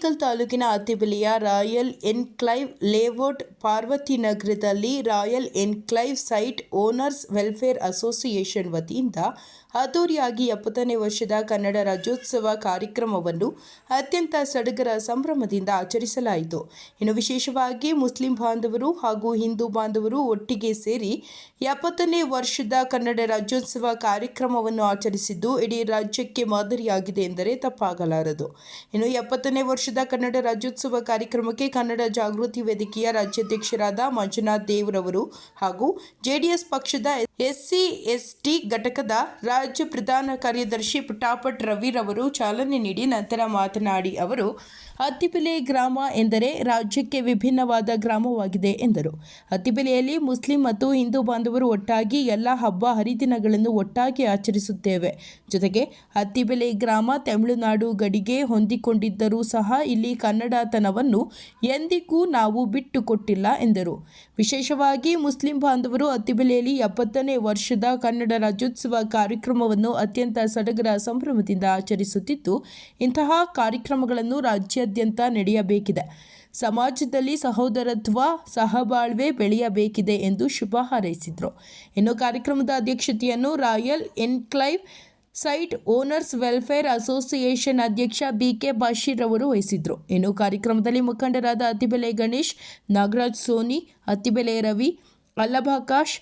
ಆನೇಕಲ್ ತಾಲೂಕಿನ ಅತ್ತಿಬೆಲೆಯ royal enclave layout ಪಾರ್ವತಿನಗರದಲ್ಲಿ royal enclave site owners welfare association ವತಿಯಿಂದ ಅದ್ದೂರಿಯಾಗಿ 70ನೇ ವರ್ಷದ ಕನ್ನಡ ರಾಜ್ಯೋತ್ಸವ ಕಾರ್ಯಕ್ರಮವನ್ನು ಅತ್ಯಂತ ಸಡಗರ ಸಂಭ್ರಮದಿಂದ ಆಚರಿಸಲಾಯಿತು. ಇನ್ನು ವಿಶೇಷವಾಗಿ ಮುಸ್ಲಿಂ ಬಾಂಧವರು ಹಾಗೂ ಹಿಂದೂ ಬಾಂಧವರು ಒಟ್ಟಿಗೆ ಸೇರಿ 70ನೇ ವರ್ಷದ ಕನ್ನಡ ರಾಜ್ಯೋತ್ಸವ ಕಾರ್ಯಕ್ರಮವನ್ನು ಆಚರಿಸಿದ್ದು ಇಡೀ ರಾಜ್ಯಕ್ಕೆ ಮಾದರಿಯಾಗಿದೆ ಎಂದರೆ ತಪ್ಪಾಗಲಾರದು. ಇನ್ನು 70ನೇ ವರ್ಷದ ಕನ್ನಡ ರಾಜ್ಯೋತ್ಸವ ಕಾರ್ಯಕ್ರಮಕ್ಕೆ ಕನ್ನಡ ಜಾಗೃತಿ ವೇದಿಕೆಯ ರಾಜ್ಯಾಧ್ಯಕ್ಷರಾದ ಮಂಜುನಾಥ್ ದೇವ್ರವರು ಹಾಗೂ ಜೆಡಿಎಸ್ ಪಕ್ಷದ SC/ST ಘಟಕದ ರಾಜ್ಯ ಪ್ರಧಾನ ಕಾರ್ಯದರ್ಶಿ ಪುಟಾಪಟ್ ರವಿರವರು ಚಾಲನೆ ನೀಡಿ ನಂತರ ಮಾತನಾಡಿ ಅವರು ಅತ್ತಿಬೆಲೆ ಗ್ರಾಮ ಎಂದರೆ ರಾಜ್ಯಕ್ಕೆ ವಿಭಿನ್ನವಾದ ಗ್ರಾಮವಾಗಿದೆ ಎಂದರು. ಅತ್ತಿಬೆಲೆಯಲ್ಲಿ ಮುಸ್ಲಿಂ ಮತ್ತು ಹಿಂದೂ ಬಾಂಧವರು ಒಟ್ಟಾಗಿ ಎಲ್ಲ ಹಬ್ಬ ಹರಿದಿನಗಳನ್ನು ಒಟ್ಟಾಗಿ ಆಚರಿಸುತ್ತೇವೆ. ಜೊತೆಗೆ ಅತ್ತಿಬೆಲೆ ಗ್ರಾಮ ತಮಿಳುನಾಡು ಗಡಿಗೆ ಹೊಂದಿಕೊಂಡಿದ್ದರೂ ಸಹ ಇಲ್ಲಿ ಕನ್ನಡತನವನ್ನು ಎಂದಿಗೂ ನಾವು ಬಿಟ್ಟುಕೊಟ್ಟಿಲ್ಲ ಎಂದರು. ವಿಶೇಷವಾಗಿ ಮುಸ್ಲಿಂ ಬಾಂಧವರು ಅತ್ತಿಬೆಲೆಯಲ್ಲಿ 70ನೇ ವರ್ಷದ ಕನ್ನಡ ರಾಜ್ಯೋತ್ಸವ ಕಾರ್ಯಕ್ರಮವನ್ನು ಅತ್ಯಂತ ಸಡಗರ ಸಂಭ್ರಮದಿಂದ ಆಚರಿಸುತ್ತಿದ್ದು, ಇಂತಹ ಕಾರ್ಯಕ್ರಮಗಳನ್ನು ರಾಜ್ಯಾದ್ಯಂತ ನಡೆಯಬೇಕಿದೆ. ಸಮಾಜದಲ್ಲಿ ಸಹೋದರತ್ವ ಸಹಬಾಳ್ವೆ ಬೆಳೆಯಬೇಕಿದೆ ಎಂದು ಶುಭ ಹಾರೈಸಿದರು. ಇನ್ನು ಕಾರ್ಯಕ್ರಮದ ಅಧ್ಯಕ್ಷತೆಯನ್ನು royal enclave site owners welfare association ಅಧ್ಯಕ್ಷ BK ಬಶೀರ್ ಅವರು ವಹಿಸಿದರು. ಇನ್ನು ಕಾರ್ಯಕ್ರಮದಲ್ಲಿ ಮುಖಂಡರಾದ ಅತ್ತಿಬೆಲೆ ಗಣೇಶ್, ನಾಗರಾಜ್ ಸೋನಿ, ಅತ್ತಿಬೆಲೆ ರವಿ, ಅಲ್ಲಭಾಕಾಶ್,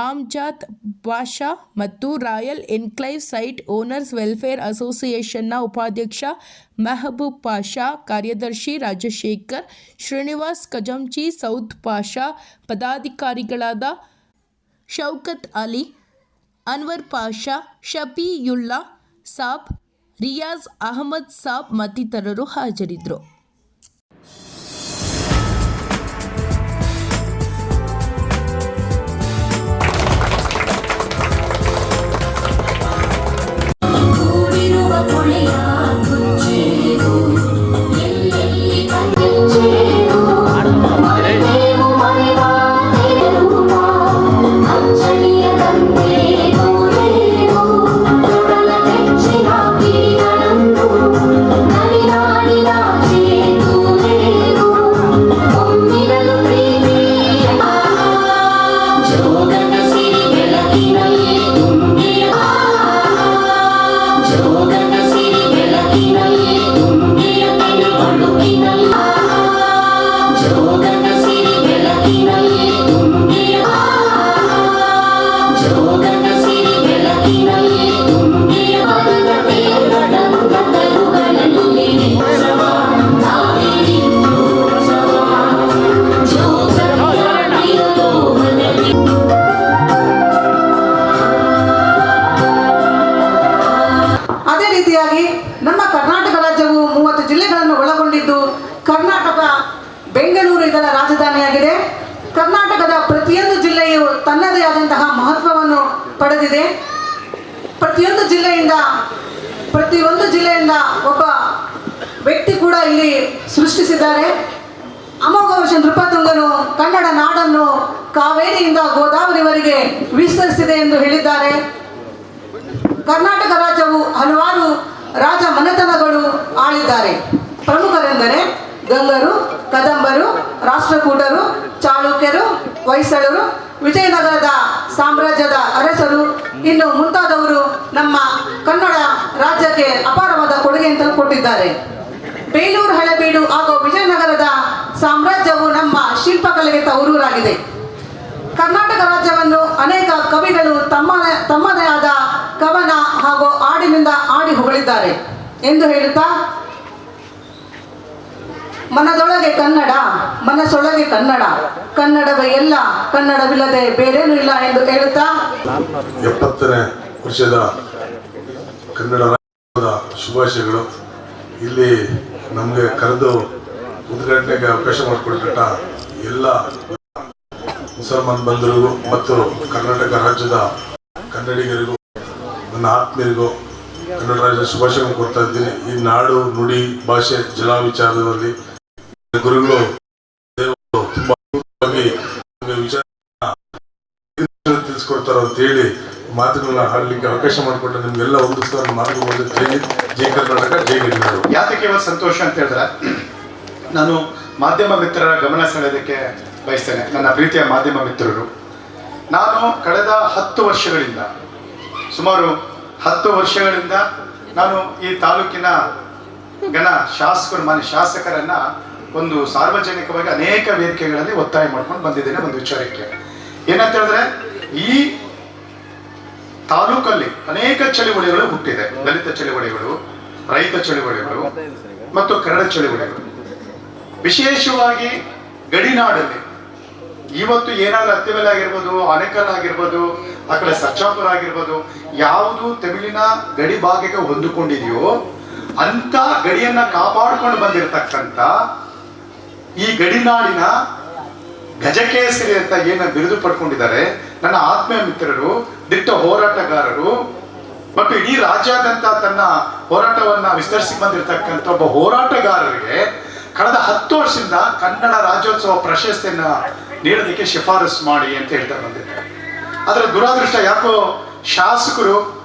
ಆಮ್ಜಾದ್ ಬಾಷಾ ಮತ್ತು royal enclave site owners welfare ಅಸೋಸಿಯೇಷನ್ನ ಉಪಾಧ್ಯಕ್ಷ ಮೆಹಬೂಬ್ ಪಾಷಾ, ಕಾರ್ಯದರ್ಶಿ ರಾಜಶೇಖರ್, ಶ್ರೀನಿವಾಸ್ ಕಜಂಚಿ, ಸೌದ್ ಪಾಷಾ, ಪದಾಧಿಕಾರಿಗಳಾದ ಶೌಕತ್ ಅಲಿ, ಅನ್ವರ್ ಪಾಷಾ, ಶಫೀಯುಲ್ಲಾ ಸಾಬ್, ರಿಯಾಜ್ ಅಹಮದ್ ಸಾಬ್ ಮತ್ತಿತರರು ಹಾಜರಿದ್ದರು. ನಮ್ಮ ಕರ್ನಾಟಕ ರಾಜ್ಯವು 30 ಜಿಲ್ಲೆಗಳನ್ನು ಒಳಗೊಂಡಿದ್ದು, ಕರ್ನಾಟಕ ಬೆಂಗಳೂರು ಇದರ ರಾಜಧಾನಿಯಾಗಿದೆ. ಕರ್ನಾಟಕದ ಪ್ರತಿಯೊಂದು ಜಿಲ್ಲೆಯು ತನ್ನದೇ ಆದಂತಹ ಮಹತ್ವವನ್ನು ಪಡೆದಿದೆ. ಪ್ರತಿಯೊಂದು ಜಿಲ್ಲೆಯಿಂದ ಒಬ್ಬ ವ್ಯಕ್ತಿ ಕೂಡ ಇಲ್ಲಿ ಸೃಷ್ಟಿಸಿದ್ದಾರೆ. ಅಮೋಘವರ್ಷ ನೃಪತುಂಗನು ಕನ್ನಡ ನಾಡನ್ನು ಕಾವೇರಿಯಿಂದ ಗೋದಾವರಿವರೆಗೆ ವಿಸ್ತರಿಸಿದೆ ಎಂದು ಹೇಳಿದ್ದಾರೆ. ಕರ್ನಾಟಕ ರಾಜ್ಯವು ಹಲವಾರು ರಾಜ ಮನೆತನಗಳು ಆಳಿದ್ದಾರೆ. ಪ್ರಮುಖರೆಂದರೆ ಗಂಗರು, ಕದಂಬರು, ರಾಷ್ಟ್ರಕೂಟರು, ಚಾಲುಕ್ಯರು, ಹೊಯ್ಸಳರು, ವಿಜಯನಗರದ ಸಾಮ್ರಾಜ್ಯದ ಅರಸರು ಇನ್ನು ಮುಂತಾದವರು ನಮ್ಮ ಕನ್ನಡ ರಾಜ್ಯಕ್ಕೆ ಅಪಾರವಾದ ಕೊಡುಗೆಯನ್ನು ಕೊಟ್ಟಿದ್ದಾರೆ. ಬೇಲೂರು, ಹಳೆಬೀಡು ಹಾಗೂ ವಿಜಯನಗರದ ಸಾಮ್ರಾಜ್ಯವು ನಮ್ಮ ಶಿಲ್ಪಕಲೆಗೆ ತವರೂರಾಗಿದೆ. ಕರ್ನಾಟಕ ರಾಜ್ಯವನ್ನು ಅನೇಕ ಕವಿಗಳು ತಮ್ಮದೇ ಆದ ಕವನ ಹಾಗೂ ಹಾಡಿನಿಂದ ಆಡಿ ಹೊಗಳಿದ್ದಾರೆ ಎಂದು ಹೇಳುತ್ತಾ, ಮನದೊಳಗೆ ಕನ್ನಡ, ಮನಸ್ಸೊಳಗೆ ಕನ್ನಡ, ಕನ್ನಡವೇ ಎಲ್ಲ, ಕನ್ನಡವಿಲ್ಲದೆ ಬೇರೇನೂ ಇಲ್ಲ ಎಂದು ಹೇಳುತ್ತಾ 70ನೇ ವರ್ಷದ ಕನ್ನಡ ರಾಜ್ಯೋತ್ಸವದ ಶುಭಾಶಯಗಳು. ಇಲ್ಲಿ ನಮಗೆ ಕರೆದು ಉದ್ಘಾಟನೆಗೆ ಅವಕಾಶ ಮಾಡಿಕೊಟ್ಟ ಎಲ್ಲ ಮುಸಲ್ಮಾನ್ ಬಂಧುರಿಗೂ ಮತ್ತು ಕರ್ನಾಟಕ ರಾಜ್ಯದ ಕನ್ನಡಿಗರಿಗೂ, ನನ್ನ ಆತ್ಮೀಯರಿಗೂ ಕನ್ನಡ ರಾಜ್ಯದ ಶುಭಾಶಯಗಳನ್ನು ಕೊಡ್ತಾ ಇದ್ದೀನಿ. ಈ ನಾಡು, ನುಡಿ, ಭಾಷೆ, ಜಲ ವಿಚಾರದಲ್ಲಿ ಗುರುಗಳು ತುಂಬಾ ವಿಚಾರ ತಿಳಿಸ್ಕೊಡ್ತಾರ ಅಂತ ಹೇಳಿ ಮಾತುಗಳನ್ನ ಹಾಡಲಿಕ್ಕೆ ಅವಕಾಶ ಮಾಡಿಕೊಟ್ಟ ನಿಮ್ಗೆಲ್ಲ ಒಂದು ಮಾತು ಜೈ ಕರ್ನಾಟಕ, ಜೈ ಗಡಿನಾಡು. ಯಾತಕ್ಕೆ ಸಂತೋಷ ಅಂತ ಹೇಳಿದ್ರೆ ನಾನು ಮಾಧ್ಯಮ ಮಿತ್ರರ ಗಮನ ಸೆಳೆಯೋದಕ್ಕೆ ಬಯಸ್ತೇನೆ. ನನ್ನ ಪ್ರೀತಿಯ ಮಾಧ್ಯಮ ಮಿತ್ರರು, ನಾನು ಕಳೆದ 10 ವರ್ಷಗಳಿಂದ, ಸುಮಾರು 10 ವರ್ಷಗಳಿಂದ ನಾನು ಈ ತಾಲೂಕಿನ ಮಾನ್ಯ ಶಾಸಕರನ್ನ ಒಂದು ಸಾರ್ವಜನಿಕವಾಗಿ ಅನೇಕ ವೇದಿಕೆಗಳಲ್ಲಿ ಒತ್ತಾಯ ಮಾಡ್ಕೊಂಡು ಬಂದಿದ್ದೇನೆ ಒಂದು ವಿಚಾರಕ್ಕೆ. ಏನಂತ ಹೇಳಿದ್ರೆ, ಈ ತಾಲೂಕಲ್ಲಿ ಅನೇಕ ಚಳುವಳಿಗಳು ಹುಟ್ಟಿದೆ. ದಲಿತ ಚಳುವಳಿಗಳು, ರೈತ ಚಳುವಳಿಗಳು ಮತ್ತು ಕನ್ನಡ ಚಳುವಳಿಗಳು. ವಿಶೇಷವಾಗಿ ಗಡಿನಾಡಲ್ಲಿ ಇವತ್ತು ಏನಾದ್ರೂ ಅತ್ತಿಬೆಲೆ ಆಗಿರ್ಬೋದು, ಆನೇಕಲ್ ಆಗಿರ್ಬೋದು, ಆ ಕಡೆ ಸರ್ಜಾಪುರ ಆಗಿರ್ಬೋದು, ಯಾವುದು ತಮಿಳಿನ ಗಡಿ ಭಾಗಕ್ಕೆ ಹೊಂದಿಕೊಂಡಿದೆಯೋ ಅಂತ ಗಡಿಯನ್ನ ಕಾಪಾಡಿಕೊಂಡು ಬಂದಿರತಕ್ಕಂಥ ಈ ಗಡಿನಾಡಿನ ಗಜಕೇಸರಿ ಅಂತ ಏನು ಬಿರುದು ಪಡ್ಕೊಂಡಿದ್ದಾರೆ ನನ್ನ ಆತ್ಮೀಯ ಮಿತ್ರರು, ದಿಟ್ಟ ಹೋರಾಟಗಾರರು ಮತ್ತು ಇಡೀ ರಾಜ್ಯಾದ್ಯಂತ ತನ್ನ ಹೋರಾಟವನ್ನ ವಿಸ್ತರಿಸಿ ಬಂದಿರತಕ್ಕಂಥ ಒಬ್ಬ ಹೋರಾಟಗಾರರಿಗೆ ಕಳೆದ 10 ವರ್ಷದಿಂದ ಕನ್ನಡ ರಾಜ್ಯೋತ್ಸವ ಪ್ರಶಸ್ತಿಯನ್ನ ನೀಡೋದಕ್ಕೆ ಶಿಫಾರಸು ಮಾಡಿ ಅಂತ ಹೇಳ್ತಾ ಬಂದಿದ್ದಾರೆ. ಆದರೆ ದುರಾದೃಷ್ಟ, ಯಾಕೋ ಶಾಸಕರು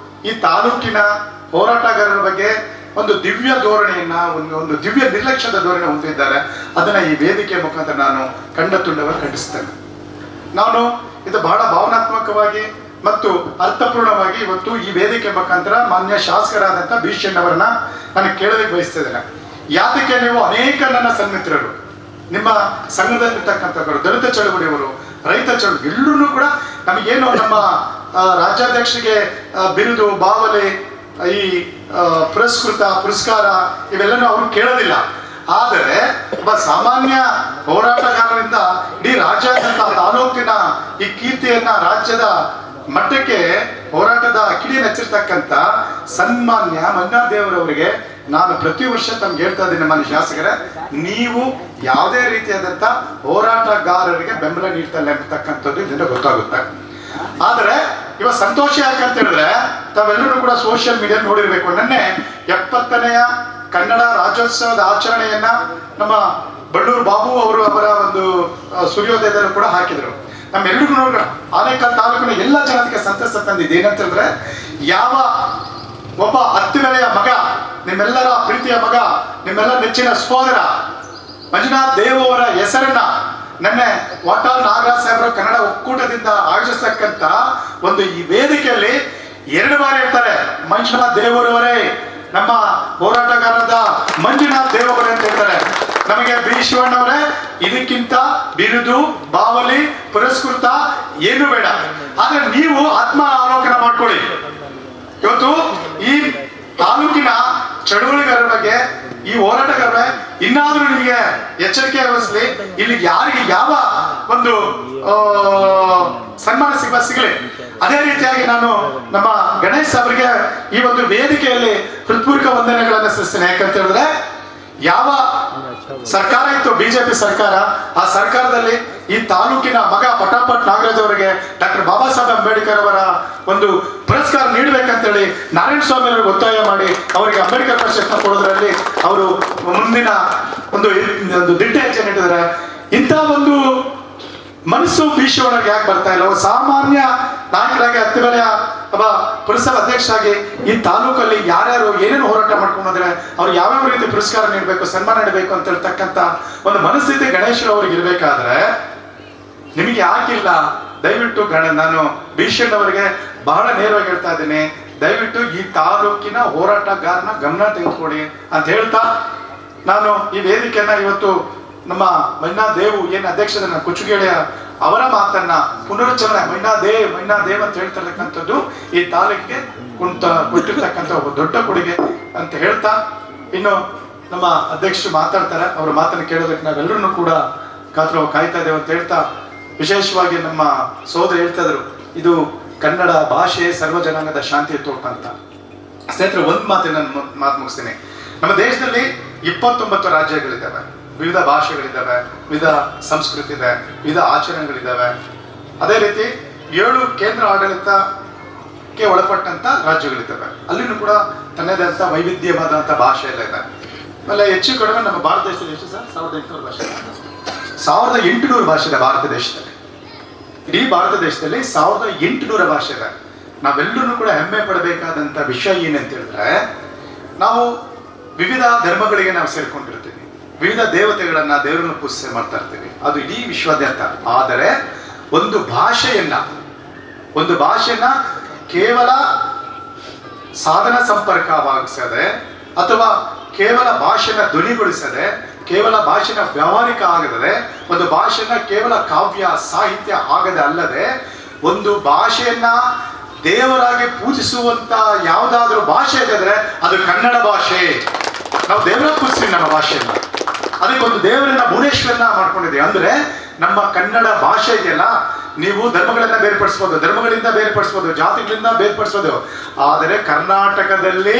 ಈ ತಾಲೂಕಿನ ಹೋರಾಟಗಾರರ ಬಗ್ಗೆ ಒಂದು ದಿವ್ಯ ಧೋರಣೆಯನ್ನ, ಒಂದು ದಿವ್ಯ ನಿರ್ಲಕ್ಷ್ಯದ ಧೋರಣೆ ಹೊಂದಿದ್ದಾರೆ. ಅದನ್ನ ಈ ವೇದಿಕೆಯ ಮುಖಾಂತರ ನಾನು ತುಂಡವಾಗಿ ಖಂಡಿಸ್ತೇನೆ. ನಾನು ಇದು ಬಹಳ ಭಾವನಾತ್ಮಕವಾಗಿ ಮತ್ತು ಅರ್ಥಪೂರ್ಣವಾಗಿ ಇವತ್ತು ಈ ವೇದಿಕೆ ಮುಖಾಂತರ ಮಾನ್ಯ ಶಾಸಕರಾದಂಥ ಭೀಷಣ್ಣವರನ್ನ ನಾನು ಕೇಳೋದಕ್ಕೆ ಬಯಸ್ತಿದ್ದೇನೆ. ಯಾತಕ್ಕೆ ನೀವು ಅನೇಕ ನನ್ನ ಸನ್ಮಿತ್ರರು, ನಿಮ್ಮ ಸಂಘದಲ್ಲಿರ್ತಕ್ಕಂಥವರು, ದಲಿತ ಚಳವಳಿಯವರು, ರೈತ ಚಳವಳಿ, ಎಲ್ಲರೂ ಕೂಡ ನಮಗೇನು ನಮ್ಮ ರಾಜ್ಯಾಧ್ಯಕ್ಷರಿಗೆ ಬಿರುದು, ಬಾವಲಿ, ಈ ಪುರಸ್ಕಾರ ಇವೆಲ್ಲನೂ ಅವರು ಕೇಳೋದಿಲ್ಲ. ಆದರೆ ಒಬ್ಬ ಸಾಮಾನ್ಯ ಹೋರಾಟಗಾರರಿಂದ ಇಡೀ ರಾಜ್ಯಾದ್ಯಂತ ತಾಲೂಕಿನ ಈ ಕೀರ್ತಿಯನ್ನ ರಾಜ್ಯದ ಮಟ್ಟಕ್ಕೆ ಹೋರಾಟದ ಕಿಡಿಯನ್ನು ಹಚ್ಚಿರ್ತಕ್ಕಂಥ ಸನ್ಮಾನ್ಯ ಮಂಜುನಾಥದೇವರವರಿಗೆ ನಾನು ಪ್ರತಿ ವರ್ಷ ತಮ್ಗೆ ಹೇಳ್ತಾ ಇದ್ದೀನಿ, ಮಾನ್ಯ ಶಾಸಕರೇ, ನೀವು ಯಾವುದೇ ರೀತಿಯಾದಂಥ ಹೋರಾಟಗಾರರಿಗೆ ಬೆಂಬಲ ನೀಡ್ತಾ ಇಲ್ಲ ಅಂತಕ್ಕಂಥದ್ದು ಇದರಿಂದ ಗೊತ್ತಾಗುತ್ತೆ. ಆದರೆ ಇವಾಗ ಸಂತೋಷ ಯಾಕಂತ ಹೇಳಿದ್ರೆ, ತಾವೆಲ್ಲರೂ ಕೂಡ ಸೋಷಿಯಲ್ ಮೀಡಿಯಾ ನೋಡಿರ್ಬೇಕು. ನಿನ್ನೆ 70ನೇ ಕನ್ನಡ ರಾಜ್ಯೋತ್ಸವದ ಆಚರಣೆಯನ್ನ ನಮ್ಮ ಬಳ್ಳೂರು ಬಾಬು ಅವರು ಅವರ ಒಂದು ಸೂರ್ಯೋದಯದಲ್ಲೂ ಕೂಡ ಹಾಕಿದ್ರು. ನಮ್ಮೆಲ್ಲರಿಗೂ ನೋಡ್ರ ಆನೇಕಲ್ ತಾಲೂಕಿನ ಎಲ್ಲ ಜನತೆಗೆ ಸಂತಸ ತಂದಿದೆ. ಏನಂತ ಹೇಳಿದ್ರೆ, ಯಾವ ಒಬ್ಬ ಅತ್ತಿಬೆಲೆಯ ಮಗ, ನಿಮ್ಮೆಲ್ಲರ ಪ್ರೀತಿಯ ಮಗ, ನಿಮ್ಮೆಲ್ಲ ನೆಚ್ಚಿನ ಸಹೋದರ ಮಂಜುನಾಥ್ ದೇವ್ ಅವರ ಹೆಸರನ್ನ ನೆನ್ನೆ ವಾಟಾಳ್ ನಾಗರಾಜ್ ಸಾಹೇಬರು ಕನ್ನಡ ಒಕ್ಕೂಟದಿಂದ ಆಯೋಜಿಸ್ತಕ್ಕಂಥ ಒಂದು ಈ ವೇದಿಕೆಯಲ್ಲಿ 2 ಬಾರಿ ಹೇಳ್ತಾರೆ, ಮಂಜುನಾಥ್ ದೇವರವರೇ, ನಮ್ಮ ಹೋರಾಟಗಾರರಾದ ಮಂಜುನಾಥ್ ದೇವರವರೇ ಅಂತ ಹೇಳ್ತಾರೆ. ನಮಗೆ ಬಿ ಶಿವಣ್ಣವರೇ, ಇದಕ್ಕಿಂತ ಬಿರುದು, ಬಾವಲಿ, ಪುರಸ್ಕೃತ ಏನು ಬೇಡ. ಆದ್ರೆ ನೀವು ಆತ್ಮ ಅವಲೋಕನ ಮಾಡ್ಕೊಳ್ಳಿ. ಇವತ್ತು ಈ ತಾಲೂಕಿನ ಚಳುವಳಿಗಾರರ ಬಗ್ಗೆ, ಈ ಹೋರಾಟಗಾರರ ಇನ್ನಾದ್ರೂ ನಿಮಗೆ ಎಚ್ಚರಿಕೆ ವಹಿಸಲಿ. ಇಲ್ಲಿ ಯಾರಿಗೆ ಯಾವ ಒಂದು ಸನ್ಮಾನ ಸಿಗಲಿ. ಅದೇ ರೀತಿಯಾಗಿ ನಾನು ನಮ್ಮ ಗಣೇಶ್ ಅವರಿಗೆ ಈ ಒಂದು ವೇದಿಕೆಯಲ್ಲಿ ಹೃತ್ಪೂರ್ವಕ ವಂದನೆಗಳನ್ನು ಸಲ್ಲಿಸ್ತೇನೆ. ಯಾಕಂತ ಹೇಳಿದ್ರೆ, ಯಾವ ಸರ್ಕಾರ ಇತ್ತು ಬಿಜೆಪಿ ಸರ್ಕಾರ, ಆ ಸರ್ಕಾರದಲ್ಲಿ ಈ ತಾಲೂಕಿನ ಮಗ ಪಟಾಪಟ್ ನಾಗರಾಜ್ ಅವರಿಗೆ ಡಾಕ್ಟರ್ ಬಾಬಾ ಸಾಹೇಬ್ ಅಂಬೇಡ್ಕರ್ ಅವರ ಒಂದು ಪುರಸ್ಕಾರ ನೀಡಬೇಕಂತೇಳಿ ನಾರಾಯಣ ಸ್ವಾಮಿ ಅವರಿಗೆ ಒತ್ತಾಯ ಮಾಡಿ ಅವರಿಗೆ ಅಂಬೇಡ್ಕರ್ ಪ್ರಶಸ್ತಿ ಕೊಡೋದ್ರಲ್ಲಿ ಅವರು ಮುಂದಿನ ಒಂದು ದಿಟ್ಟ ಹೆಜ್ಜೆ ನೀಡಿದ್ದಾರೆ. ಇಂಥ ಒಂದು ಮನಸ್ಸು ಭೀಷ್ಮನಿಗೆ ಯಾಕೆ ಬರ್ತಾ ಇಲ್ಲ? ಸಾಮಾನ್ಯ ನಾಯಕರಾಗಿ ಅತ್ತಿಬೆಲೆಯ ಒಬ್ಬ ಪುರಸಭಾ ಅಧ್ಯಕ್ಷರಾಗಿ ಈ ತಾಲೂಕಲ್ಲಿ ಯಾರ್ಯಾರು ಏನೇನು ಹೋರಾಟ ಮಾಡ್ಕೊಂಡ್ರೆ ಅವ್ರು ಯಾವ್ಯಾವ ರೀತಿ ಪುರಸ್ಕಾರ ನೀಡಬೇಕು, ಸನ್ಮಾನ ನೀಡಬೇಕು ಅಂತ ಹೇಳ್ತಕ್ಕಂಥ ಒಂದು ಮನಸ್ಥಿತಿ ಗಣೇಶ್ವರ ಅವ್ರಿಗೆ ಇರ್ಬೇಕಾದ್ರೆ ನಿಮಗೆ ಯಾಕಿಲ್ಲ? ದಯವಿಟ್ಟು ನಾನು ಭೀಷಣ್ಣವರಿಗೆ ಬಹಳ ನೇರವಾಗಿ ಹೇಳ್ತಾ ಇದ್ದೀನಿ, ದಯವಿಟ್ಟು ಈ ತಾಲೂಕಿನ ಹೋರಾಟಗಾರನ ಗಮನ ತೆಗೆದುಕೊಡಿ ಅಂತ ಹೇಳ್ತಾ, ನಾನು ಈ ವೇದಿಕೆಯನ್ನ ಇವತ್ತು ನಮ್ಮ ಮಂಜುನಾಥ್ ದೇವ್ ಏನು ಅಧ್ಯಕ್ಷರನ್ನ ಕುಚ್ಚುಗೇಳಿಯ ಅವರ ಮಾತನ್ನ ಪುನರುಚ್ಚರಣೆ ಮೈನಾ ದೇವ್ ಅಂತ ಹೇಳ್ತಿರ್ತಕ್ಕಂಥದ್ದು ಈ ತಾಲೂಕಿಗೆ ಕೊಟ್ಟಿರ್ತಕ್ಕಂಥ ಒಬ್ಬ ದೊಡ್ಡ ಕೊಡುಗೆ ಅಂತ ಹೇಳ್ತಾ, ಇನ್ನು ನಮ್ಮ ಅಧ್ಯಕ್ಷರು ಮಾತಾಡ್ತಾರೆ, ಅವ್ರ ಮಾತನ್ನು ಕೇಳೋದಕ್ಕೆ ನಾವೆಲ್ಲರೂ ಕೂಡ ಕಾಯ್ತಾ ಇದ್ದೇವೆ ಅಂತ ಹೇಳ್ತಾ, ವಿಶೇಷವಾಗಿ ನಮ್ಮ ಸೋದರ ಹೇಳ್ತಾ ಇದ್ರು, ಇದು ಕನ್ನಡ ಭಾಷೆ ಸರ್ವ ಜನಾಂಗದ ಶಾಂತಿಯ ತೋಟ ಅಂತ. ಸ್ನೇಹಿತರೆ, ಒಂದು ಮಾತು ಮುಗಿಸ್ತೀನಿ. ನಮ್ಮ ದೇಶದಲ್ಲಿ 29 ರಾಜ್ಯಗಳಿದ್ದಾವೆ, ವಿವಿಧ ಭಾಷೆಗಳಿದ್ದಾವೆ, ವಿವಿಧ ಸಂಸ್ಕೃತಿ ಇದೆ, ವಿವಿಧ ಆಚರಣೆಗಳಿದ್ದಾವೆ. ಅದೇ ರೀತಿ 7 ಕೇಂದ್ರ ಆಡಳಿತಕ್ಕೆ ಒಳಪಟ್ಟಂತ ರಾಜ್ಯಗಳಿದ್ದಾವೆ. ಅಲ್ಲಿನೂ ಕೂಡ ತನ್ನದೇ ಅಂತ ವೈವಿಧ್ಯವಾದಂಥ ಭಾಷೆ ಎಲ್ಲ ಇದೆ. ಆಮೇಲೆ ಹೆಚ್ಚು ಕಡಿಮೆ ನಮ್ಮ ಭಾರತ ದೇಶದಲ್ಲಿ ಎಷ್ಟು ಸರ್? 1800 ಭಾಷೆ. 1800 ಭಾಷೆ ಇದೆ ಭಾರತ ದೇಶದಲ್ಲಿ. ಇಡೀ ಭಾರತ ದೇಶದಲ್ಲಿ 1800 ಭಾಷೆ ಇದೆ. ನಾವೆಲ್ಲರೂ ಕೂಡ ಹೆಮ್ಮೆ ಪಡಬೇಕಾದಂಥ ವಿಷಯ ಏನಂತ ಹೇಳಿದ್ರೆ, ನಾವು ವಿವಿಧ ಧರ್ಮಗಳಿಗೆ ನಾವು ಸೇರ್ಕೊಂಡಿರ್ತೀವಿ, ವಿವಿಧ ದೇವತೆಗಳನ್ನ ದೇವರನ್ನು ಪೂಜೆ ಮಾಡ್ತಾ ಇರ್ತೀವಿ, ಅದು ಇಡೀ ವಿಶ್ವಾದ್ಯಂತ. ಆದರೆ ಒಂದು ಭಾಷೆಯನ್ನ ಕೇವಲ ಸಾಧನ ಸಂಪರ್ಕವಾಗಿಸದೆ ಅಥವಾ ಕೇವಲ ಭಾಷೆನ ಧ್ವನಿಗೊಳಿಸದೆ, ಕೇವಲ ಭಾಷೆನ ವ್ಯಾವಹಾರಿಕ ಆಗದೆ, ಒಂದು ಭಾಷೆನ ಕೇವಲ ಕಾವ್ಯ ಸಾಹಿತ್ಯ ಆಗದೆ ಅಲ್ಲದೆ ಒಂದು ಭಾಷೆಯನ್ನ ದೇವರಾಗಿ ಪೂಜಿಸುವಂತ ಯಾವುದಾದ್ರೂ ಭಾಷೆ ಇದೆ ಅದು ಕನ್ನಡ ಭಾಷೆ. ನಾವು ದೇವರ ಪೂಜಿಸ್ತೀವಿ ನಮ್ಮ ಭಾಷೆಯನ್ನ, ಅದಕ್ಕೊಂದು ದೇವರನ್ನ ಭುವನೇಶ್ವರನ ಮಾಡ್ಕೊಂಡಿದ್ದೀವಿ. ಅಂದ್ರೆ ನಮ್ಮ ಕನ್ನಡ ಭಾಷೆ ಇದೆಯಲ್ಲ, ನೀವು ಧರ್ಮಗಳನ್ನ ಬೇರ್ಪಡಿಸ್ಬೋದು, ಧರ್ಮಗಳಿಂದ ಬೇರ್ಪಡಿಸ್ಬೋದು, ಜಾತಿಗಳಿಂದ ಬೇರ್ಪಡಿಸ್ಬೋದು, ಆದರೆ ಕರ್ನಾಟಕದಲ್ಲಿ